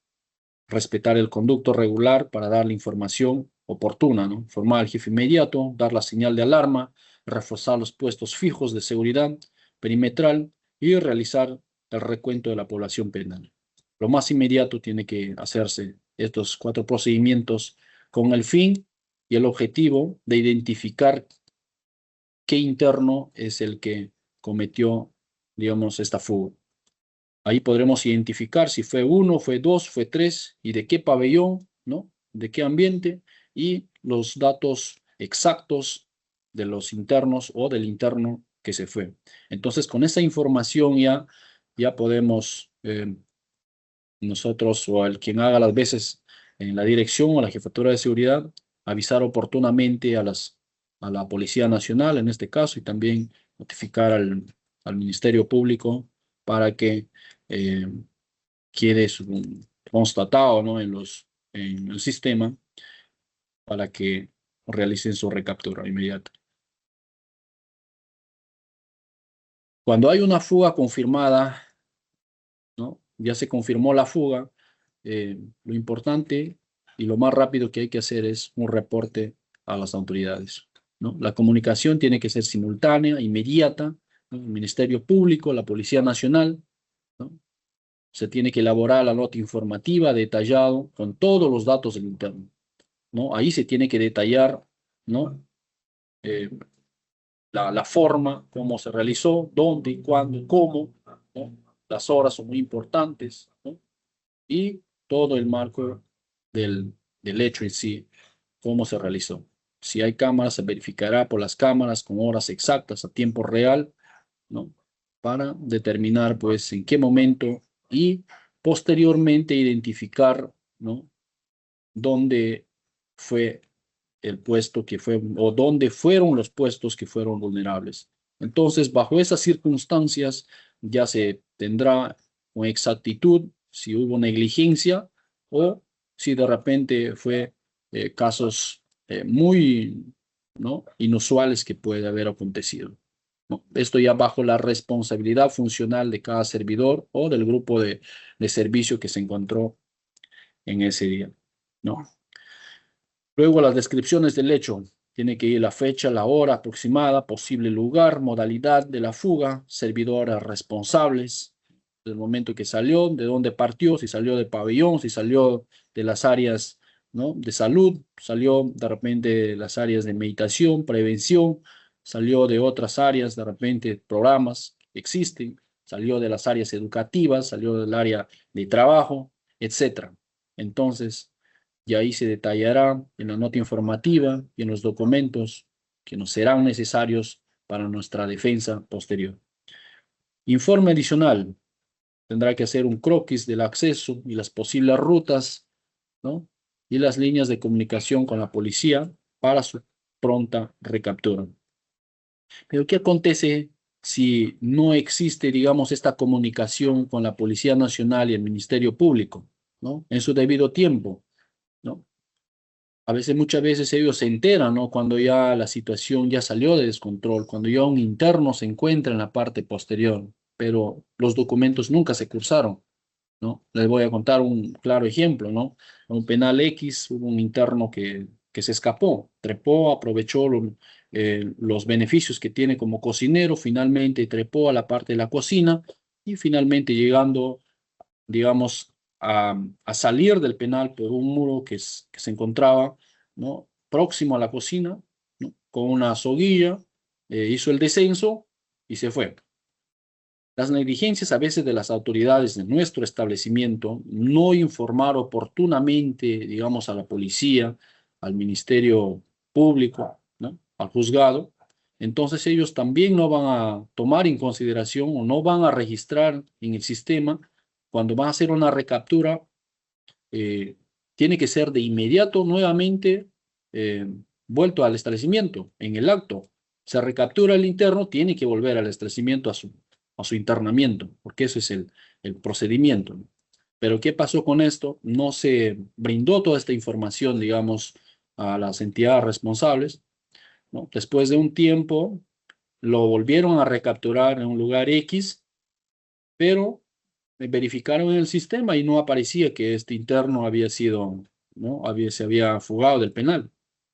Respetar el conducto regular para dar la información oportuna, ¿no? Informar al jefe inmediato, dar la señal de alarma, reforzar los puestos fijos de seguridad perimetral y realizar el recuento de la población penal. Lo más inmediato tiene que hacerse estos 4 procedimientos con el fin y el objetivo de identificar qué interno es el que cometió, digamos, esta fuga. Ahí podremos identificar si fue 1, fue 2, fue 3 y de qué pabellón, ¿no? De qué ambiente y los datos exactos de los internos o del interno que se fue. Entonces, con esa información ya podemos nosotros o el quien haga las veces en la dirección o la jefatura de seguridad avisar oportunamente a la Policía Nacional en este caso y también notificar al Ministerio Público para que eh, quede constatado, ¿no? En el sistema para que realicen su recaptura inmediata. Cuando hay una fuga confirmada, ¿no? Ya se confirmó la fuga, lo importante y lo más rápido que hay que hacer es un reporte a las autoridades, ¿no? La comunicación tiene que ser simultánea, inmediata, ¿no? El Ministerio Público, la Policía Nacional, ¿no? Se tiene que elaborar la nota informativa detallado con todos los datos del interno, ¿no? Ahí se tiene que detallar, ¿no? Eh, la forma, cómo se realizó, dónde, cuándo, cómo, ¿no? Las horas son muy importantes, ¿no? Y todo el marco del hecho en sí, cómo se realizó. Si hay cámaras, se verificará por las cámaras con horas exactas a tiempo real, ¿no? Para determinar, pues, en qué momento y posteriormente identificar, ¿no? Dónde fue el puesto que fue o dónde fueron los puestos que fueron vulnerables. Entonces, bajo esas circunstancias, ya se tendrá con exactitud si hubo negligencia o si de repente fue casos muy, ¿no? Inusuales que puede haber acontecido, ¿no? Esto ya bajo la responsabilidad funcional de cada servidor o del grupo de servicio que se encontró en ese día, ¿no? Luego las descripciones del hecho. Tiene que ir la fecha, la hora aproximada, posible lugar, modalidad de la fuga, servidores responsables, del momento que salió, de dónde partió, si salió del pabellón, si salió de las áreas, ¿no? De salud, salió de repente de las áreas de meditación, prevención, salió de otras áreas, de repente programas que existen, salió de las áreas educativas, salió del área de trabajo, etcétera. Entonces, y ahí se detallará en la nota informativa y en los documentos que nos serán necesarios para nuestra defensa posterior. Informe adicional. Tendrá que hacer un croquis del acceso y las posibles rutas, ¿no? Y las líneas de comunicación con la policía para su pronta recaptura. Pero ¿qué acontece si no existe, digamos, esta comunicación con la Policía Nacional y el Ministerio Público, ¿no? En su debido tiempo, ¿no? A veces, muchas veces ellos se enteran, ¿no? Cuando ya la situación ya salió de descontrol, cuando ya un interno se encuentra en la parte posterior, pero los documentos nunca se cursaron, ¿no? Les voy a contar un claro ejemplo, ¿no? En un penal X hubo un interno que se escapó, trepó, aprovechó los beneficios que tiene como cocinero, finalmente trepó a la parte de la cocina y finalmente llegando, digamos, a salir del penal por un muro que se encontraba, ¿no? Próximo a la cocina, ¿no? Con una soguilla, hizo el descenso y se fue. Las negligencias a veces de las autoridades de nuestro establecimiento, no informar oportunamente, digamos, a la policía, al Ministerio Público, ¿no? Al juzgado, entonces ellos también no van a tomar en consideración o no van a registrar en el sistema cuando van a hacer una recaptura, eh, tiene que ser de inmediato nuevamente vuelto al establecimiento. En el acto se recaptura el interno, tiene que volver al establecimiento a su internamiento, porque ese es el procedimiento, ¿no? Pero ¿qué pasó con esto? No se brindó toda esta información, digamos, a las entidades responsables, ¿no? Después de un tiempo, lo volvieron a recapturar en un lugar X, pero verificaron en el sistema y no aparecía que este interno había sido, ¿no? Se había fugado del penal.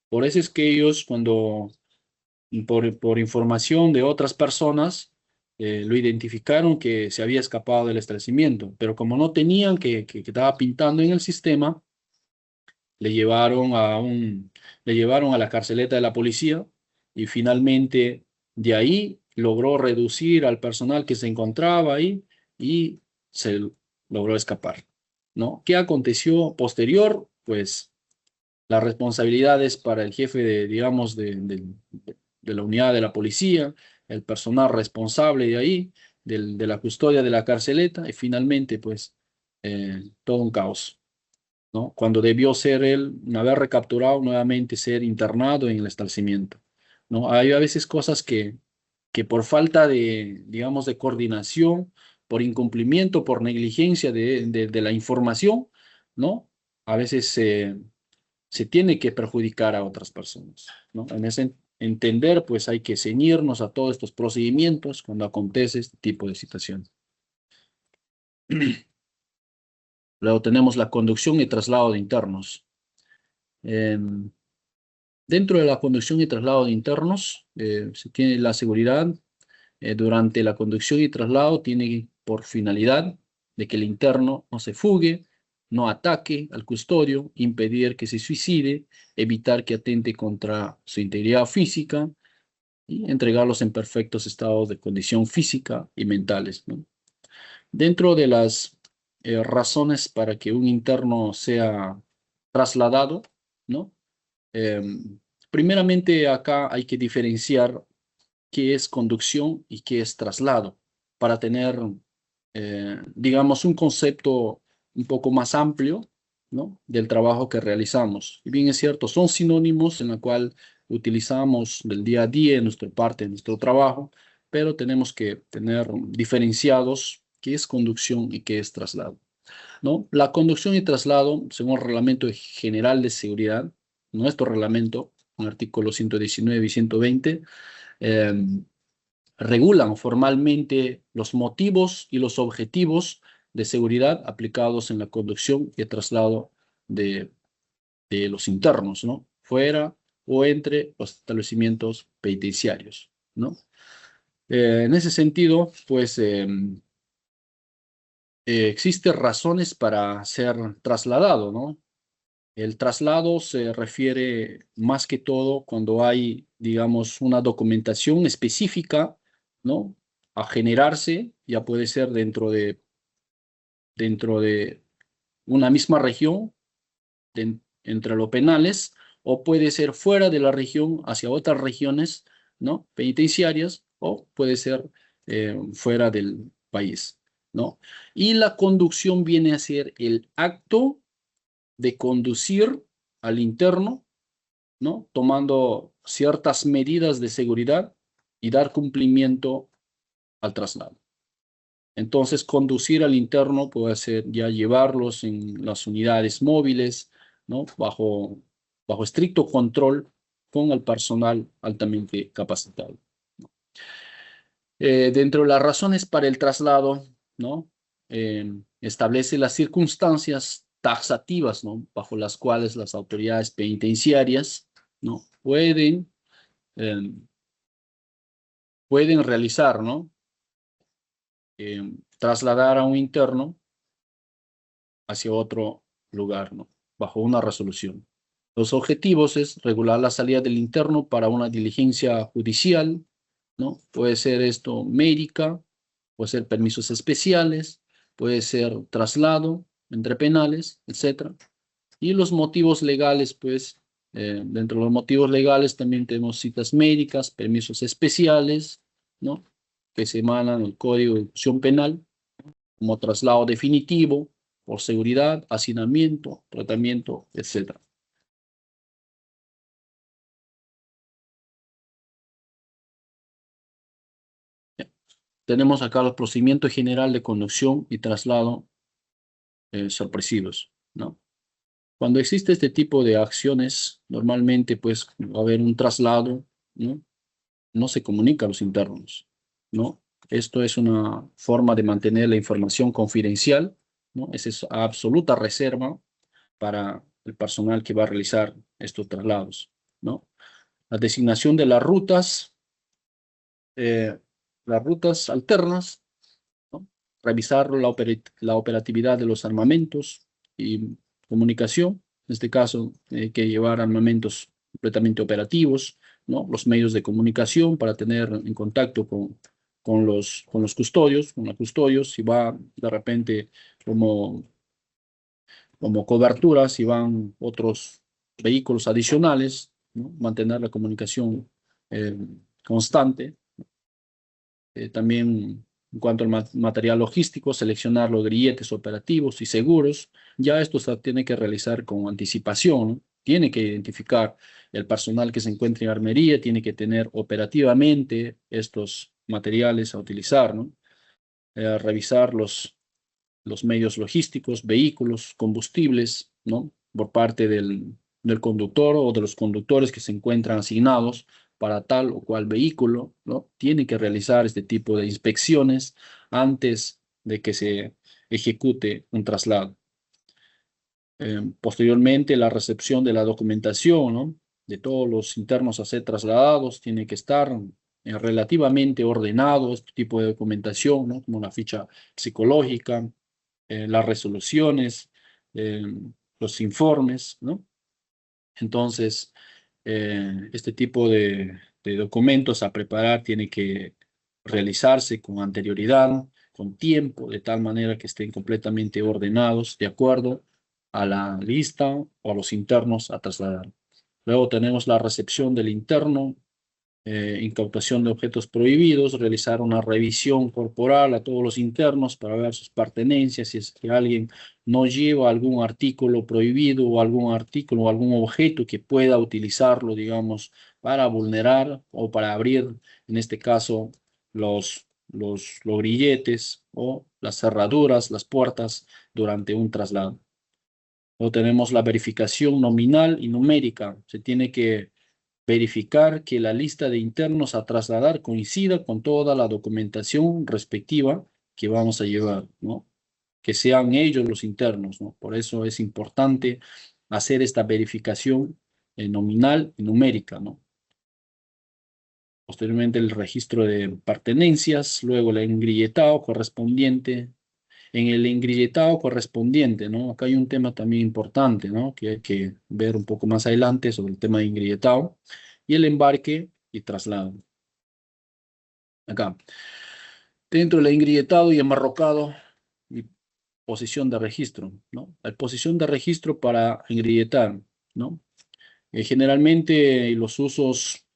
Por eso es que ellos, por información de otras personas, lo identificaron que se había escapado del establecimiento, pero como no tenían que estaba pintando en el sistema, le llevaron le llevaron a la carceleta de la policía y finalmente de ahí logró reducir al personal que se encontraba ahí y se logró escapar, ¿no? ¿Qué aconteció posterior? Pues las responsabilidades para el jefe de, digamos, de la unidad de la policía, el personal responsable de ahí, de la custodia de la carceleta y finalmente, pues, todo un caos, ¿no? Cuando debió ser él, una vez recapturado, nuevamente ser internado en el establecimiento, ¿no? Hay a veces cosas que por falta de, digamos, de coordinación, por incumplimiento, por negligencia de la información, ¿no? A veces se tiene que perjudicar a otras personas, ¿no? En ese entender, pues hay que ceñirnos a todos estos procedimientos cuando acontece este tipo de situación. Luego tenemos la conducción y traslado de internos. Dentro de la conducción y traslado de internos, se tiene la seguridad. Durante la conducción y traslado tiene por finalidad de que el interno no se fugue, no ataque al custodio, impedir que se suicide, evitar que atente contra su integridad física y entregarlos en perfectos estados de condición física y mentales, ¿no? Dentro de las razones para que un interno sea trasladado, ¿no? Primeramente acá hay que diferenciar qué es conducción y qué es traslado, para tener, digamos, un concepto un poco más amplio, ¿no? Del trabajo que realizamos. Y bien es cierto, son sinónimos en la cual utilizamos del día a día en nuestra parte, en nuestro trabajo, pero tenemos que tener diferenciados qué es conducción y qué es traslado, ¿no? La conducción y traslado, según el Reglamento General de Seguridad, nuestro reglamento, en artículos 119 y 120, eh, regulan formalmente los motivos y los objetivos de seguridad aplicados en la conducción y el traslado de los internos, ¿no? Fuera o entre los establecimientos penitenciarios, ¿no? En ese sentido, pues existen razones para ser trasladado, ¿no? El traslado se refiere más que todo cuando hay, digamos, una documentación específica, ¿no? A generarse, ya puede ser dentro de una misma región, entre los penales, o puede ser fuera de la región hacia otras regiones, ¿no? Penitenciarias, o puede ser fuera del país, ¿no? Y la conducción viene a ser el acto de conducir al interno, ¿no? Tomando ciertas medidas de seguridad y dar cumplimiento al traslado. Entonces, conducir al interno puede ser ya llevarlos en las unidades móviles, ¿no? Bajo estricto control con el personal altamente capacitado. Dentro de las razones para el traslado, ¿no? Establece las circunstancias taxativas, ¿no? Bajo las cuales las autoridades penitenciarias, ¿no? Eh, pueden realizar, ¿no? Trasladar a un interno hacia otro lugar, ¿no? Bajo una resolución. Los objetivos es regular la salida del interno para una diligencia judicial, ¿no? Puede ser esto médica, puede ser permisos especiales, puede ser traslado entre penales, etc. Y los motivos legales, pues, dentro de los motivos legales también tenemos citas médicas, permisos especiales, ¿no? Que se emanan del Código de Ejecución Penal, como traslado definitivo por seguridad, hacinamiento, tratamiento, etc. Tenemos acá los procedimientos general de conducción y traslado sorpresivos, ¿no? Cuando existe este tipo de acciones, normalmente pues va a haber un traslado, ¿no? No se comunica a los internos, ¿no? Esto es una forma de mantener la información confidencial, ¿no? Esa es absoluta reserva para el personal que va a realizar estos traslados, ¿no? La designación de eh, las rutas alternas, ¿no? Revisar la operatividad de los armamentos y comunicación. En este caso, hay que llevar armamentos completamente operativos, ¿no? Los medios de comunicación para tener en contacto con los custodios, con los custodios, si va de repente como, como cobertura, si van otros vehículos adicionales, ¿no? Mantener la comunicación eh, constante. También en cuanto al material logístico, seleccionar los grilletes operativos y seguros. Ya esto se tiene que realizar con anticipación, ¿no? Tiene que identificar el personal que se encuentre en armería, tiene que tener operativamente estos materiales a utilizar, ¿no? Revisar los medios logísticos, vehículos, combustibles, ¿no? Por parte del conductor o de los conductores que se encuentran asignados para tal o cual vehículo, ¿no? Tiene que realizar este tipo de inspecciones antes de que se ejecute un traslado. Posteriormente, la recepción de la documentación, ¿no? De todos los internos a ser trasladados, tiene que estar relativamente ordenado este tipo de documentación, ¿no? Como la ficha psicológica, las resoluciones, eh, los informes, ¿no? Entonces, este tipo de documentos a preparar tiene que realizarse con anterioridad, con tiempo, de tal manera que estén completamente ordenados de acuerdo a la lista o a los internos a trasladar. Luego tenemos la recepción del interno, incautación de objetos prohibidos, realizar una revisión corporal a todos los internos para ver sus pertenencias, si es que alguien no lleva algún artículo prohibido o algún artículo o algún objeto que pueda utilizarlo, digamos, para vulnerar o para abrir, en este caso, los grilletes o las cerraduras, las puertas durante un traslado. Luego tenemos la verificación nominal y numérica. Se tiene que verificar que la lista de internos a trasladar coincida con toda la documentación respectiva que vamos a llevar, ¿no? Que sean ellos los internos, ¿no? Por eso es importante hacer esta verificación nominal y numérica, ¿no? Posteriormente el registro de pertenencias, luego el engrilletado correspondiente. En el engrilletado correspondiente, ¿no? Acá hay un tema también importante, ¿no? Que hay que ver un poco más adelante sobre el tema de engrilletado y el embarque y traslado. Acá. Dentro del engrilletado y enmarrocado y posición de registro, ¿no? La posición de registro para engrilletar, ¿no? Generalmente los usos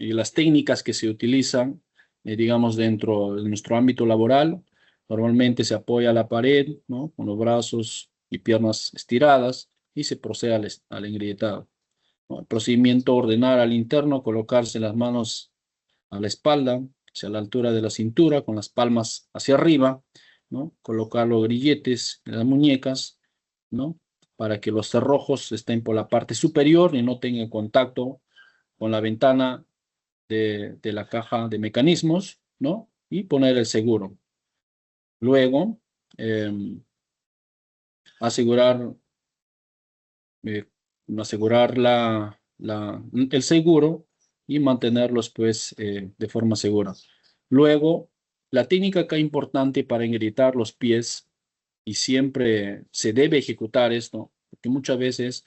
y las técnicas que se utilizan, digamos, dentro de nuestro ámbito laboral, normalmente se apoya a la pared, ¿no? Con los brazos y piernas estiradas y se procede al engrilletado, ¿no? El procedimiento: ordenar al interno, colocarse las manos a la espalda, hacia la altura de la cintura, con las palmas hacia arriba, ¿no? Colocar los grilletes en las muñecas, ¿no? Para que los cerrojos estén por la parte superior y no tengan contacto con la ventana de la caja de mecanismos, ¿no? Y poner el seguro. Luego, asegurar, eh, asegurar el seguro y mantenerlos, pues, de forma segura. Luego, la técnica acá importante para engrietar los pies, y siempre se debe ejecutar esto, porque a veces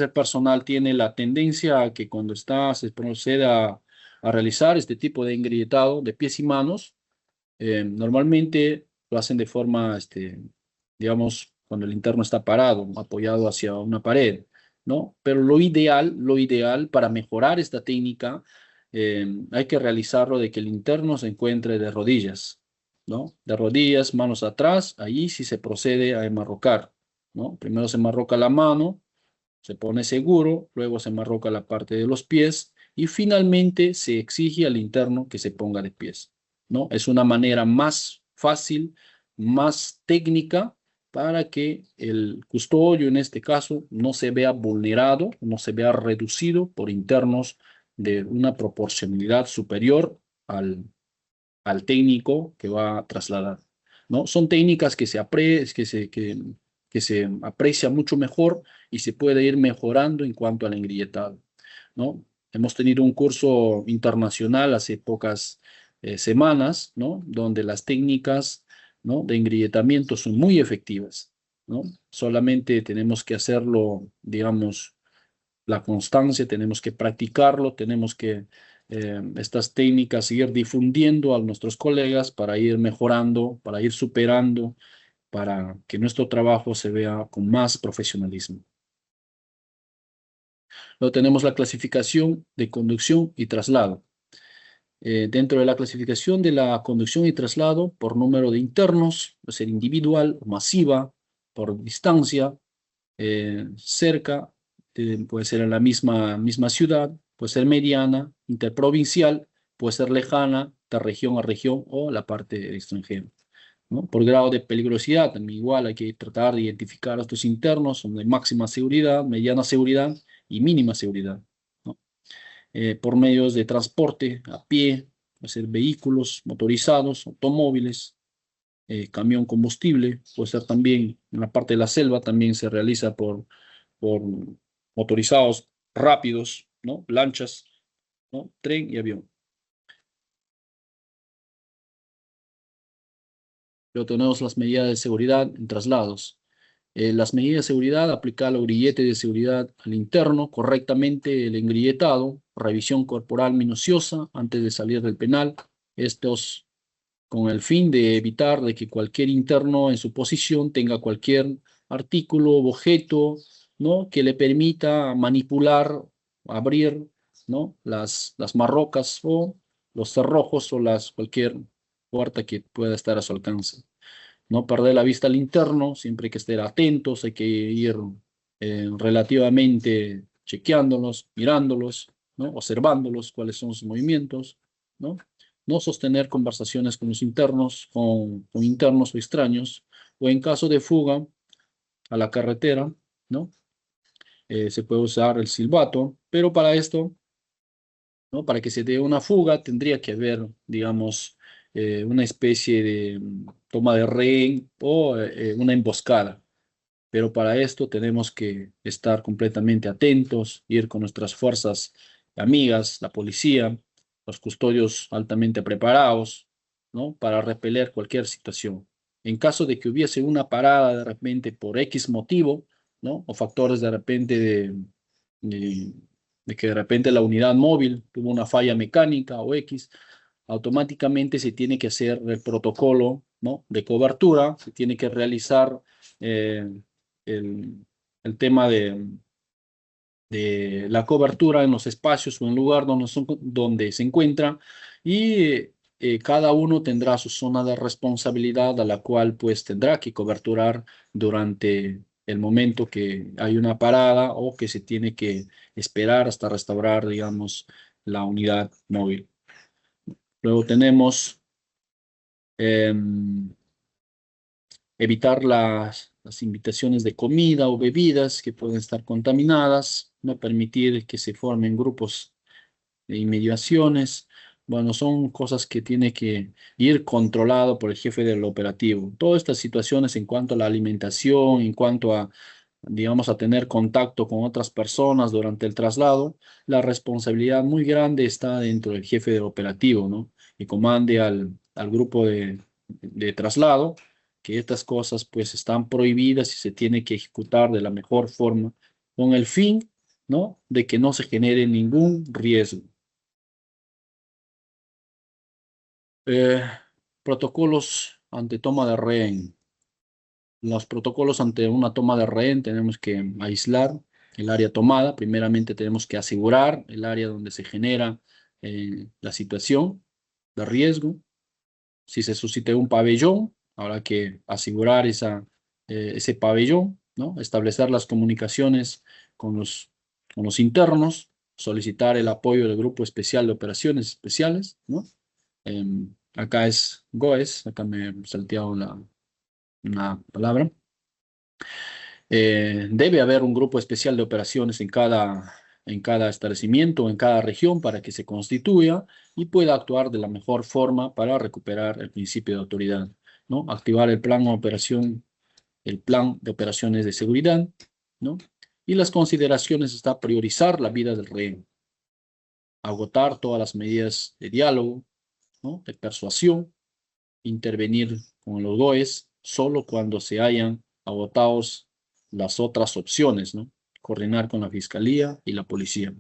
el personal tiene la tendencia a que cuando se procede a realizar este tipo de engrietado de pies y manos, normalmente lo hacen de forma, digamos, cuando el interno está parado, apoyado hacia una pared, ¿no? Pero lo ideal para mejorar esta técnica, hay que realizarlo de que el interno se encuentre de rodillas, ¿no? De rodillas, manos atrás, ahí sí se procede a enmarrocar, ¿no? Primero se enmarroca la mano, se pone seguro, luego se enmarroca la parte de los pies y finalmente se exige al interno que se ponga de pies, ¿no? Es una manera más fácil, más técnica para que el custodio, en este caso, no se vea vulnerado, no se vea reducido por internos de una proporcionalidad superior al técnico que va a trasladar, ¿no? Son técnicas que se aprecia mucho mejor y se puede ir mejorando en cuanto al engrilletado, ¿no? Hemos tenido un curso internacional hace pocas semanas, ¿no? Donde las técnicas, ¿no? de engrilletamiento son muy efectivas, ¿no? Solamente tenemos que hacerlo, digamos, la constancia, tenemos que practicarlo, tenemos que estas técnicas ir difundiendo a nuestros colegas para ir mejorando, para ir superando, para que nuestro trabajo se vea con más profesionalismo. Luego tenemos la clasificación de conducción y traslado. Dentro de la clasificación de la conducción y traslado por número de internos, puede ser individual, masiva, por distancia, cerca, puede ser en la misma ciudad, puede ser mediana, interprovincial, puede ser lejana, de región a región o la parte extranjera, ¿no? Por grado de peligrosidad, también igual hay que tratar de identificar a estos internos, son de máxima seguridad, mediana seguridad y mínima seguridad, ¿no? Por medios de transporte, a pie, puede ser vehículos motorizados, automóviles, camión combustible, puede ser también en la parte de la selva, también se realiza por motorizados rápidos, ¿no? Lanchas, ¿no? Tren y avión. Luego tenemos las medidas de seguridad en traslados. Las medidas de seguridad, aplicar los grilletes de seguridad al interno, correctamente el engrilletado, revisión corporal minuciosa antes de salir del penal. Estos con el fin de evitar de que cualquier interno en su posición tenga cualquier artículo o objeto, ¿no? que le permita manipular, abrir, ¿no? las marrocas o los cerrojos o cualquier puerta que pueda estar a su alcance. No perder la vista al interno, siempre hay que estar atentos, hay que ir relativamente chequeándolos, mirándolos, ¿no? Observándolos, cuáles son sus movimientos, ¿no? No sostener conversaciones con los internos, con internos o extraños, o en caso de fuga a la carretera, ¿no? Se puede usar el silbato, pero para esto, ¿no? Para que se dé una fuga, tendría que haber, digamos, una especie de toma de rehén o una emboscada. Pero para esto tenemos que estar completamente atentos, ir con nuestras fuerzas amigas, la policía, los custodios altamente preparados, ¿no? Para repeler cualquier situación. En caso de que hubiese una parada de repente por X motivo, ¿no? O factores de repente de, de que de repente la unidad móvil tuvo una falla mecánica o X, automáticamente se tiene que hacer el protocolo, ¿no? de cobertura, se tiene que realizar eh, el, el tema de la cobertura en los espacios o en el lugar donde se encuentra y cada uno tendrá su zona de responsabilidad a la cual pues tendrá que coberturar durante el momento que hay una parada o que se tiene que esperar hasta restaurar, digamos, la unidad móvil. Luego tenemos evitar las invitaciones de comida o bebidas que pueden estar contaminadas, no permitir que se formen grupos de inmediaciones. Bueno, son cosas que tiene que ir controlado por el jefe del operativo. Todas estas situaciones en cuanto a la alimentación, en cuanto a, digamos, a tener contacto con otras personas durante el traslado, la responsabilidad muy grande está dentro del jefe del operativo, ¿no? Que comande al grupo de traslado, que estas cosas pues están prohibidas y se tiene que ejecutar de la mejor forma con el fin, ¿no? de que no se genere ningún riesgo. Eh, Protocolos ante toma de rehén. Los protocolos ante una toma de rehén tenemos que aislar el área tomada. Primeramente tenemos que asegurar el área donde se genera la situación de riesgo. Si se suscita un pabellón, habrá que asegurar ese pabellón, ¿no? Establecer las comunicaciones con los internos, solicitar el apoyo del Grupo Especial de Operaciones Especiales, ¿no? Acá es GOES, acá me he salteado una palabra. Debe haber un grupo especial de operaciones en cada establecimiento, en cada región, para que se constituya y pueda actuar de la mejor forma para recuperar el principio de autoridad, ¿no? Activar el plan de operaciones de seguridad, ¿no? Y las consideraciones está priorizar la vida del rehén, agotar todas las medidas de diálogo, ¿no? De persuasión, intervenir con los GOES solo cuando se hayan agotados las otras opciones, ¿no? Coordinar con la Fiscalía y la Policía.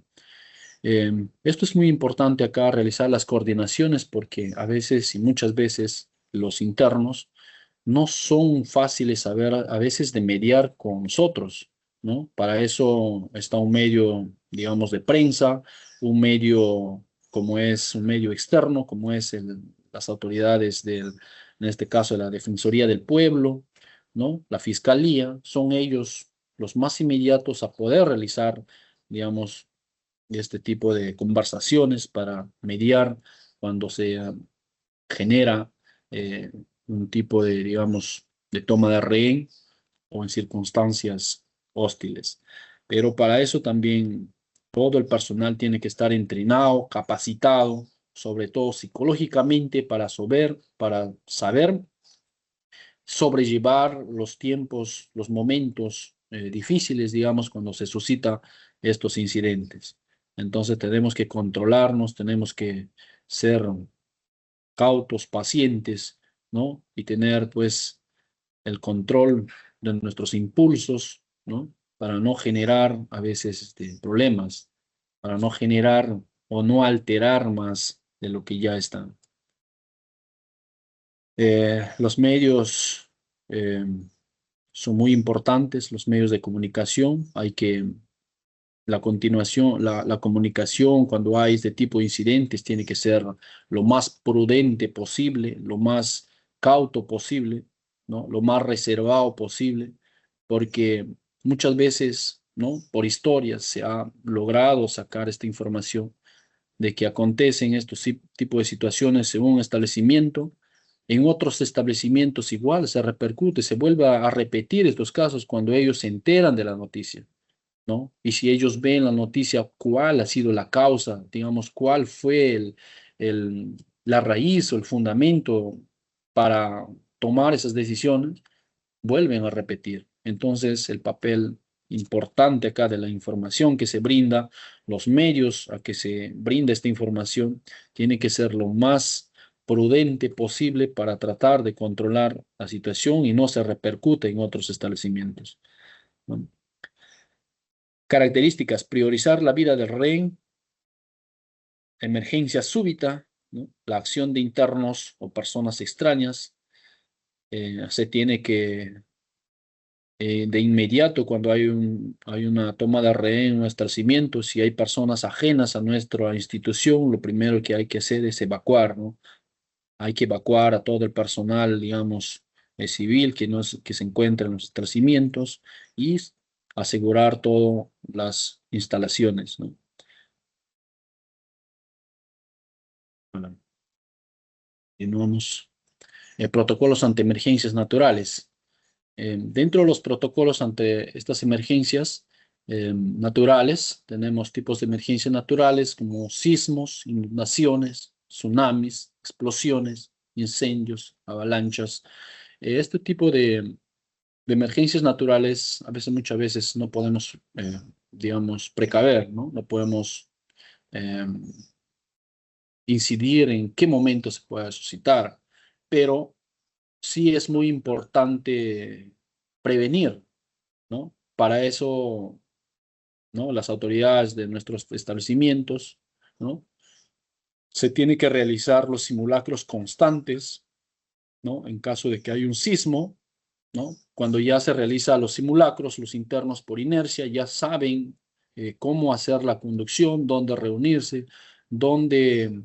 Esto es muy importante acá, realizar las coordinaciones, porque a veces y muchas veces los internos no son fáciles a veces de mediar con nosotros, ¿no? Para eso está un medio, digamos, de prensa, un medio como es un medio externo, como es las autoridades en este caso, de la Defensoría del Pueblo, ¿no? La Fiscalía, son ellos los más inmediatos a poder realizar, digamos, este tipo de conversaciones para mediar cuando se genera eh, un tipo de, digamos, de toma de rehén o en circunstancias hostiles. Pero para eso también todo el personal tiene que estar entrenado, capacitado, sobre todo psicológicamente, para saber sobrellevar los tiempos, los momentos difíciles, digamos, cuando se suscita estos incidentes. Entonces tenemos que controlarnos, tenemos que ser cautos, pacientes, ¿no? Y tener, pues, el control de nuestros impulsos, ¿no? Para no generar a veces problemas, para no generar o no alterar más de lo que ya está. Los medios son muy importantes, los medios de comunicación. La comunicación cuando hay este tipo de incidentes tiene que ser lo más prudente posible, lo más cauto posible, ¿no? Lo más reservado posible, porque muchas veces, ¿no? Por historias se ha logrado sacar esta información de que acontecen estos tipos de situaciones en un establecimiento. En otros establecimientos igual se repercute, se vuelve a repetir estos casos cuando ellos se enteran de la noticia, ¿no? Y si ellos ven la noticia, cuál ha sido la causa, digamos, cuál fue la raíz o el fundamento para tomar esas decisiones, vuelven a repetir. Entonces, el papel importante acá de la información que se brinda, los medios a que se brinda esta información, tiene que ser lo más prudente posible para tratar de controlar la situación y no se repercute en otros establecimientos, ¿no? Características: priorizar la vida del rehén, emergencia súbita, ¿no? La acción de internos o personas extrañas. Se tiene que, de inmediato, cuando hay una toma de rehén, un establecimiento, si hay personas ajenas a nuestra institución, lo primero que hay que hacer es evacuar, ¿no? Hay que evacuar a todo el personal, digamos, civil que se encuentra en los establecimientos y asegurar todas las instalaciones, ¿no? Bueno, continuamos. Protocolos ante emergencias naturales. Dentro de los protocolos ante estas emergencias naturales, tenemos tipos de emergencias naturales como sismos, inundaciones, tsunamis, explosiones, incendios, avalanchas. Este tipo de emergencias naturales, muchas veces no podemos, digamos, precaver, ¿no? No podemos eh, incidir en qué momento se pueda suscitar, pero sí es muy importante prevenir, ¿no? Para eso, ¿no? Las autoridades de nuestros establecimientos, ¿no? Se tiene que realizar los simulacros constantes, ¿no? En caso de que hay un sismo, ¿no? Cuando ya se realizan los simulacros, los internos por inercia ya saben cómo hacer la conducción, dónde reunirse, dónde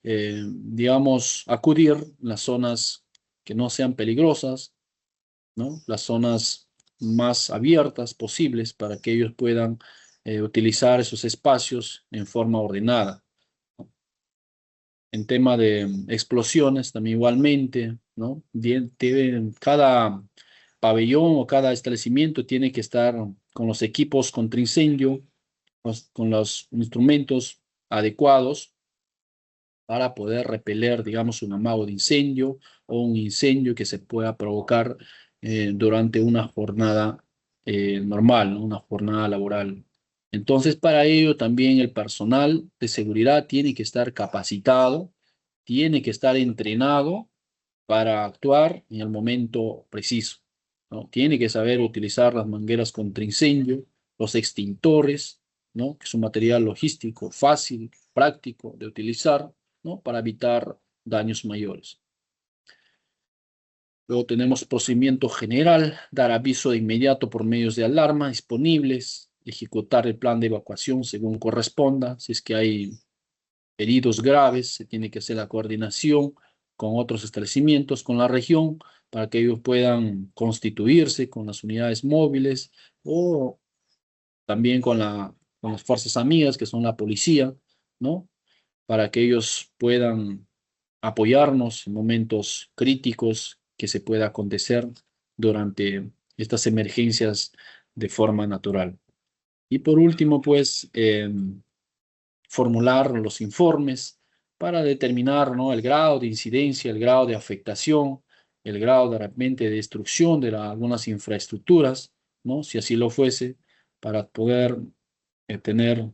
digamos, acudir en las zonas que no sean peligrosas, ¿no? Las zonas más abiertas posibles para que ellos puedan utilizar esos espacios en forma ordenada. En tema de explosiones, también igualmente, ¿no? Cada pabellón o cada establecimiento tiene que estar con los equipos contra incendio, con los instrumentos adecuados para poder repeler, digamos, un amago de incendio o un incendio que se pueda provocar durante una jornada normal, ¿no? Una jornada laboral. Entonces, para ello también el personal de seguridad tiene que estar capacitado, tiene que estar entrenado para actuar en el momento preciso, ¿no? Tiene que saber utilizar las mangueras contra incendio, los extintores, ¿no? Que es un material logístico fácil, práctico de utilizar, ¿no? Para evitar daños mayores. Luego tenemos procedimiento general, dar aviso de inmediato por medios de alarma disponibles, ejecutar el plan de evacuación según corresponda. Si es que hay heridos graves, se tiene que hacer la coordinación con otros establecimientos, con la región, para que ellos puedan constituirse con las unidades móviles o también con las fuerzas amigas, que son la policía, ¿no? Para que ellos puedan apoyarnos en momentos críticos que se pueda acontecer durante estas emergencias de forma natural. Y por último, pues, formular los informes para determinar, ¿no? El grado de incidencia, el grado de afectación, el grado de repente de destrucción de algunas infraestructuras, ¿no? Si así lo fuese, para poder tener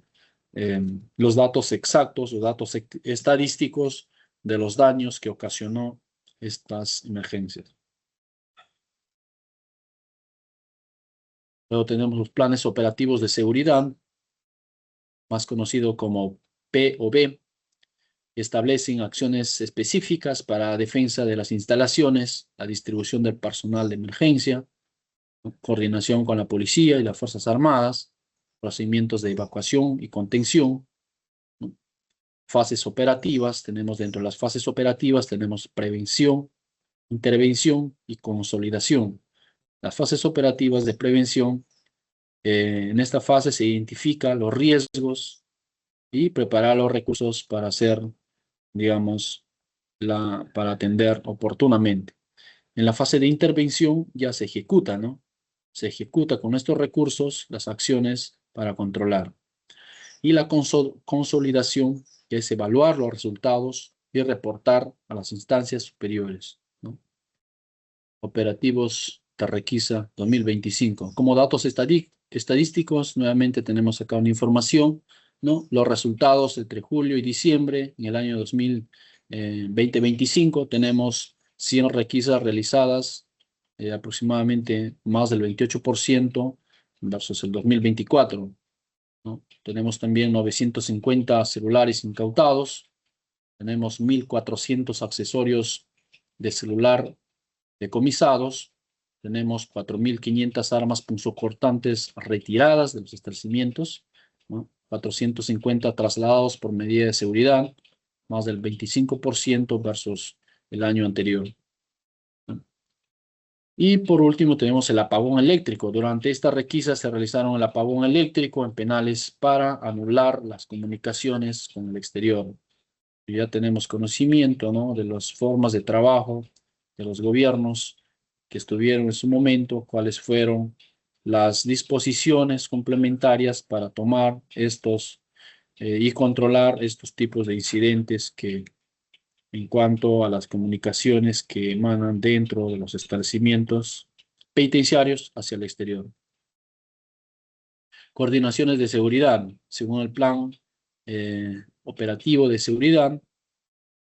los datos exactos, los datos estadísticos de los daños que ocasionó estas emergencias. Luego tenemos los planes operativos de seguridad, más conocido como POB, establecen acciones específicas para defensa de las instalaciones, la distribución del personal de emergencia, coordinación con la policía y las Fuerzas Armadas, procedimientos de evacuación y contención, ¿no? Fases operativas, tenemos dentro de las fases operativas, tenemos prevención, intervención y consolidación. Las fases operativas de prevención, en esta fase se identifican los riesgos y preparar los recursos para hacer, digamos, para atender oportunamente. En la fase de intervención ya se ejecuta, ¿no? Se ejecuta con estos recursos las acciones para controlar. Y la consolidación, que es evaluar los resultados y reportar a las instancias superiores, ¿no? Operativos Tarrequiza 2025. Como datos estadísticos, nuevamente tenemos acá una información, ¿no? Los resultados entre julio y diciembre en el año 2025 tenemos 100 requisas realizadas, aproximadamente más del 28% versus el 2024, ¿no? Tenemos también 950 celulares incautados, tenemos 1.400 accesorios de celular decomisados, tenemos 4.500 armas punzocortantes retiradas de los establecimientos, ¿no? 450 trasladados por medida de seguridad, más del 25% versus el año anterior, ¿no? Y por último tenemos el apagón eléctrico. Durante esta requisa se realizaron el apagón eléctrico en penales para anular las comunicaciones con el exterior. Ya tenemos conocimiento, ¿no? De las formas de trabajo de los gobiernos que estuvieron en su momento, cuáles fueron las disposiciones complementarias para tomar estos y controlar estos tipos de incidentes que en cuanto a las comunicaciones que emanan dentro de los establecimientos penitenciarios hacia el exterior. Coordinaciones de seguridad, según el plan operativo de seguridad,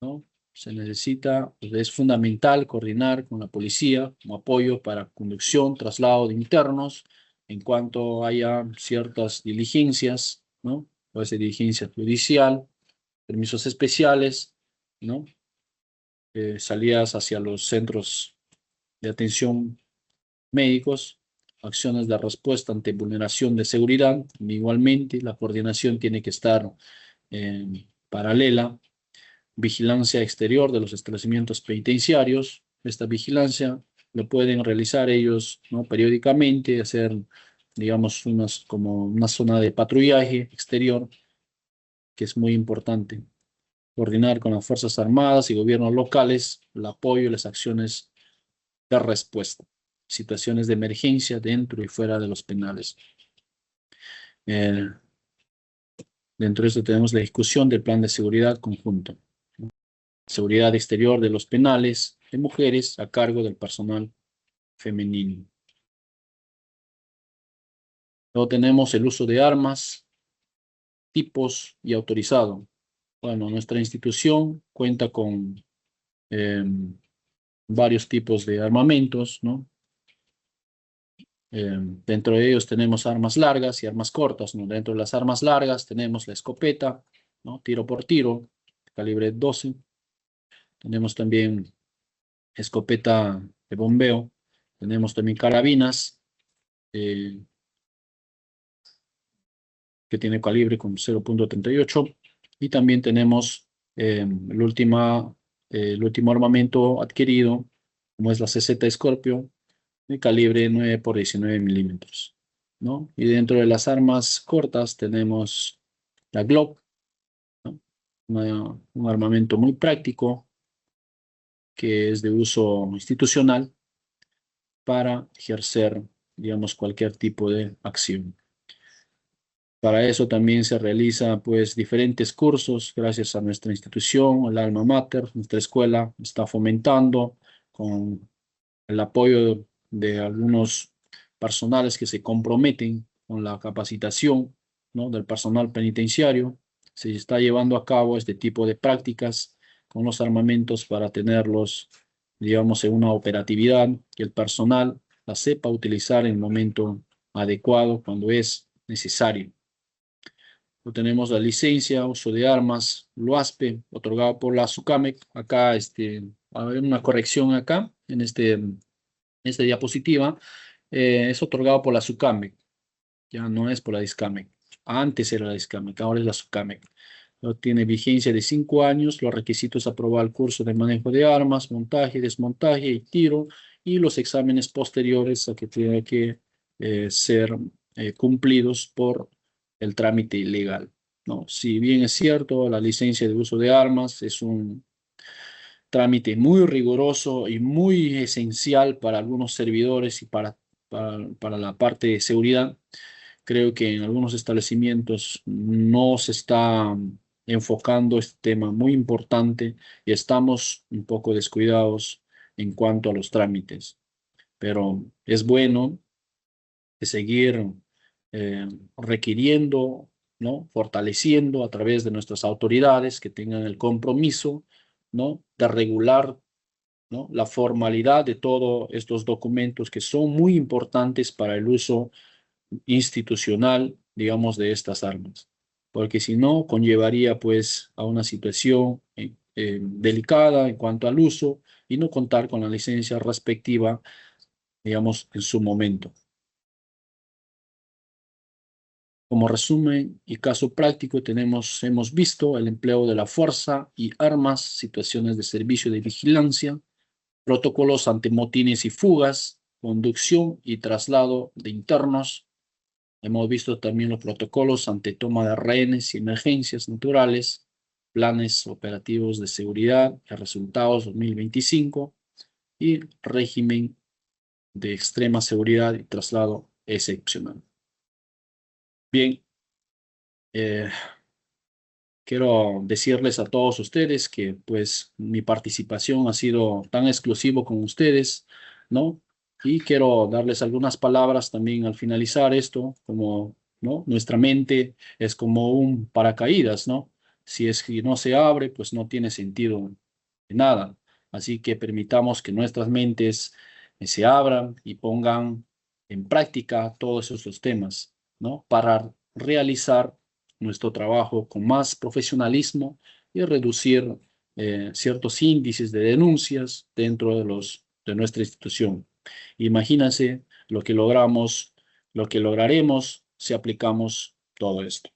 ¿no? Se necesita, pues es fundamental coordinar con la policía como apoyo para conducción, traslado de internos, en cuanto haya ciertas diligencias, ¿no? Puede ser diligencia judicial, permisos especiales, ¿no? Salidas hacia los centros de atención médicos, acciones de respuesta ante vulneración de seguridad. Igualmente, la coordinación tiene que estar paralela vigilancia exterior de los establecimientos penitenciarios. Esta vigilancia lo pueden realizar ellos, ¿no? Periódicamente, hacer, digamos, como una zona de patrullaje exterior, que es muy importante. Coordinar con las Fuerzas Armadas y gobiernos locales el apoyo y las acciones de respuesta. Situaciones de emergencia dentro y fuera de los penales. Dentro de esto tenemos la discusión del plan de seguridad conjunto. Seguridad exterior de los penales de mujeres a cargo del personal femenino. Luego tenemos el uso de armas, tipos y autorizado. Bueno, nuestra institución cuenta con varios tipos de armamentos, ¿no? Dentro de ellos tenemos armas largas y armas cortas, ¿no? Dentro de las armas largas tenemos la escopeta, ¿no? Tiro por tiro, calibre 12. Tenemos también escopeta de bombeo. Tenemos también carabinas, que tiene calibre con 0.38. Y también tenemos el último armamento adquirido, como es la CZ Scorpio, de calibre 9 x 19 milímetros, ¿no? Y dentro de las armas cortas tenemos la Glock, ¿no? Un armamento muy práctico que es de uso institucional para ejercer, digamos, cualquier tipo de acción. Para eso también se realiza, pues, diferentes cursos gracias a nuestra institución, el Alma Mater. Nuestra escuela está fomentando con el apoyo de algunos personales que se comprometen con la capacitación, ¿no? Del personal penitenciario. Se está llevando a cabo este tipo de prácticas con los armamentos para tenerlos, digamos, en una operatividad, que el personal la sepa utilizar en el momento adecuado cuando es necesario. Tenemos la licencia, uso de armas, LUASPE, otorgado por la SUCAMEC. Acá, va a haber una corrección acá, en esta diapositiva. Es otorgado por la SUCAMEC, ya no es por la DISCAMEC. Antes era la DISCAMEC, ahora es la SUCAMEC. Tiene vigencia de 5 años. Los requisitos: aprobar el curso de manejo de armas, montaje, desmontaje y tiro, y los exámenes posteriores a que tienen que ser cumplidos por el trámite legal, ¿no? Si bien es cierto, la licencia de uso de armas es un trámite muy riguroso y muy esencial para algunos servidores y para la parte de seguridad, creo que en algunos establecimientos no se está enfocando este tema muy importante y estamos un poco descuidados en cuanto a los trámites. Pero es bueno de seguir requiriendo, ¿no? Fortaleciendo a través de nuestras autoridades que tengan el compromiso, ¿no? De regular, ¿no? La formalidad de todos estos documentos que son muy importantes para el uso institucional, digamos, de estas armas. Porque si no, conllevaría pues a una situación delicada en cuanto al uso y no contar con la licencia respectiva, digamos, en su momento. Como resumen y caso práctico, hemos visto el empleo de la fuerza y armas, situaciones de servicio de vigilancia, protocolos ante motines y fugas, conducción y traslado de internos. Hemos visto también los protocolos ante toma de rehenes y emergencias naturales, planes operativos de seguridad y resultados 2025 y régimen de extrema seguridad y traslado excepcional. Bien. Quiero decirles a todos ustedes que pues mi participación ha sido tan exclusivo con ustedes, ¿no? Y quiero darles algunas palabras también al finalizar esto, como, ¿no? Nuestra mente es como un paracaídas, ¿no? Si es que no se abre, pues no tiene sentido de nada. Así que permitamos que nuestras mentes se abran y pongan en práctica todos esos temas, ¿no? Para realizar nuestro trabajo con más profesionalismo y reducir ciertos índices de denuncias dentro de nuestra institución. Imagínense lo que lograremos si aplicamos todo esto.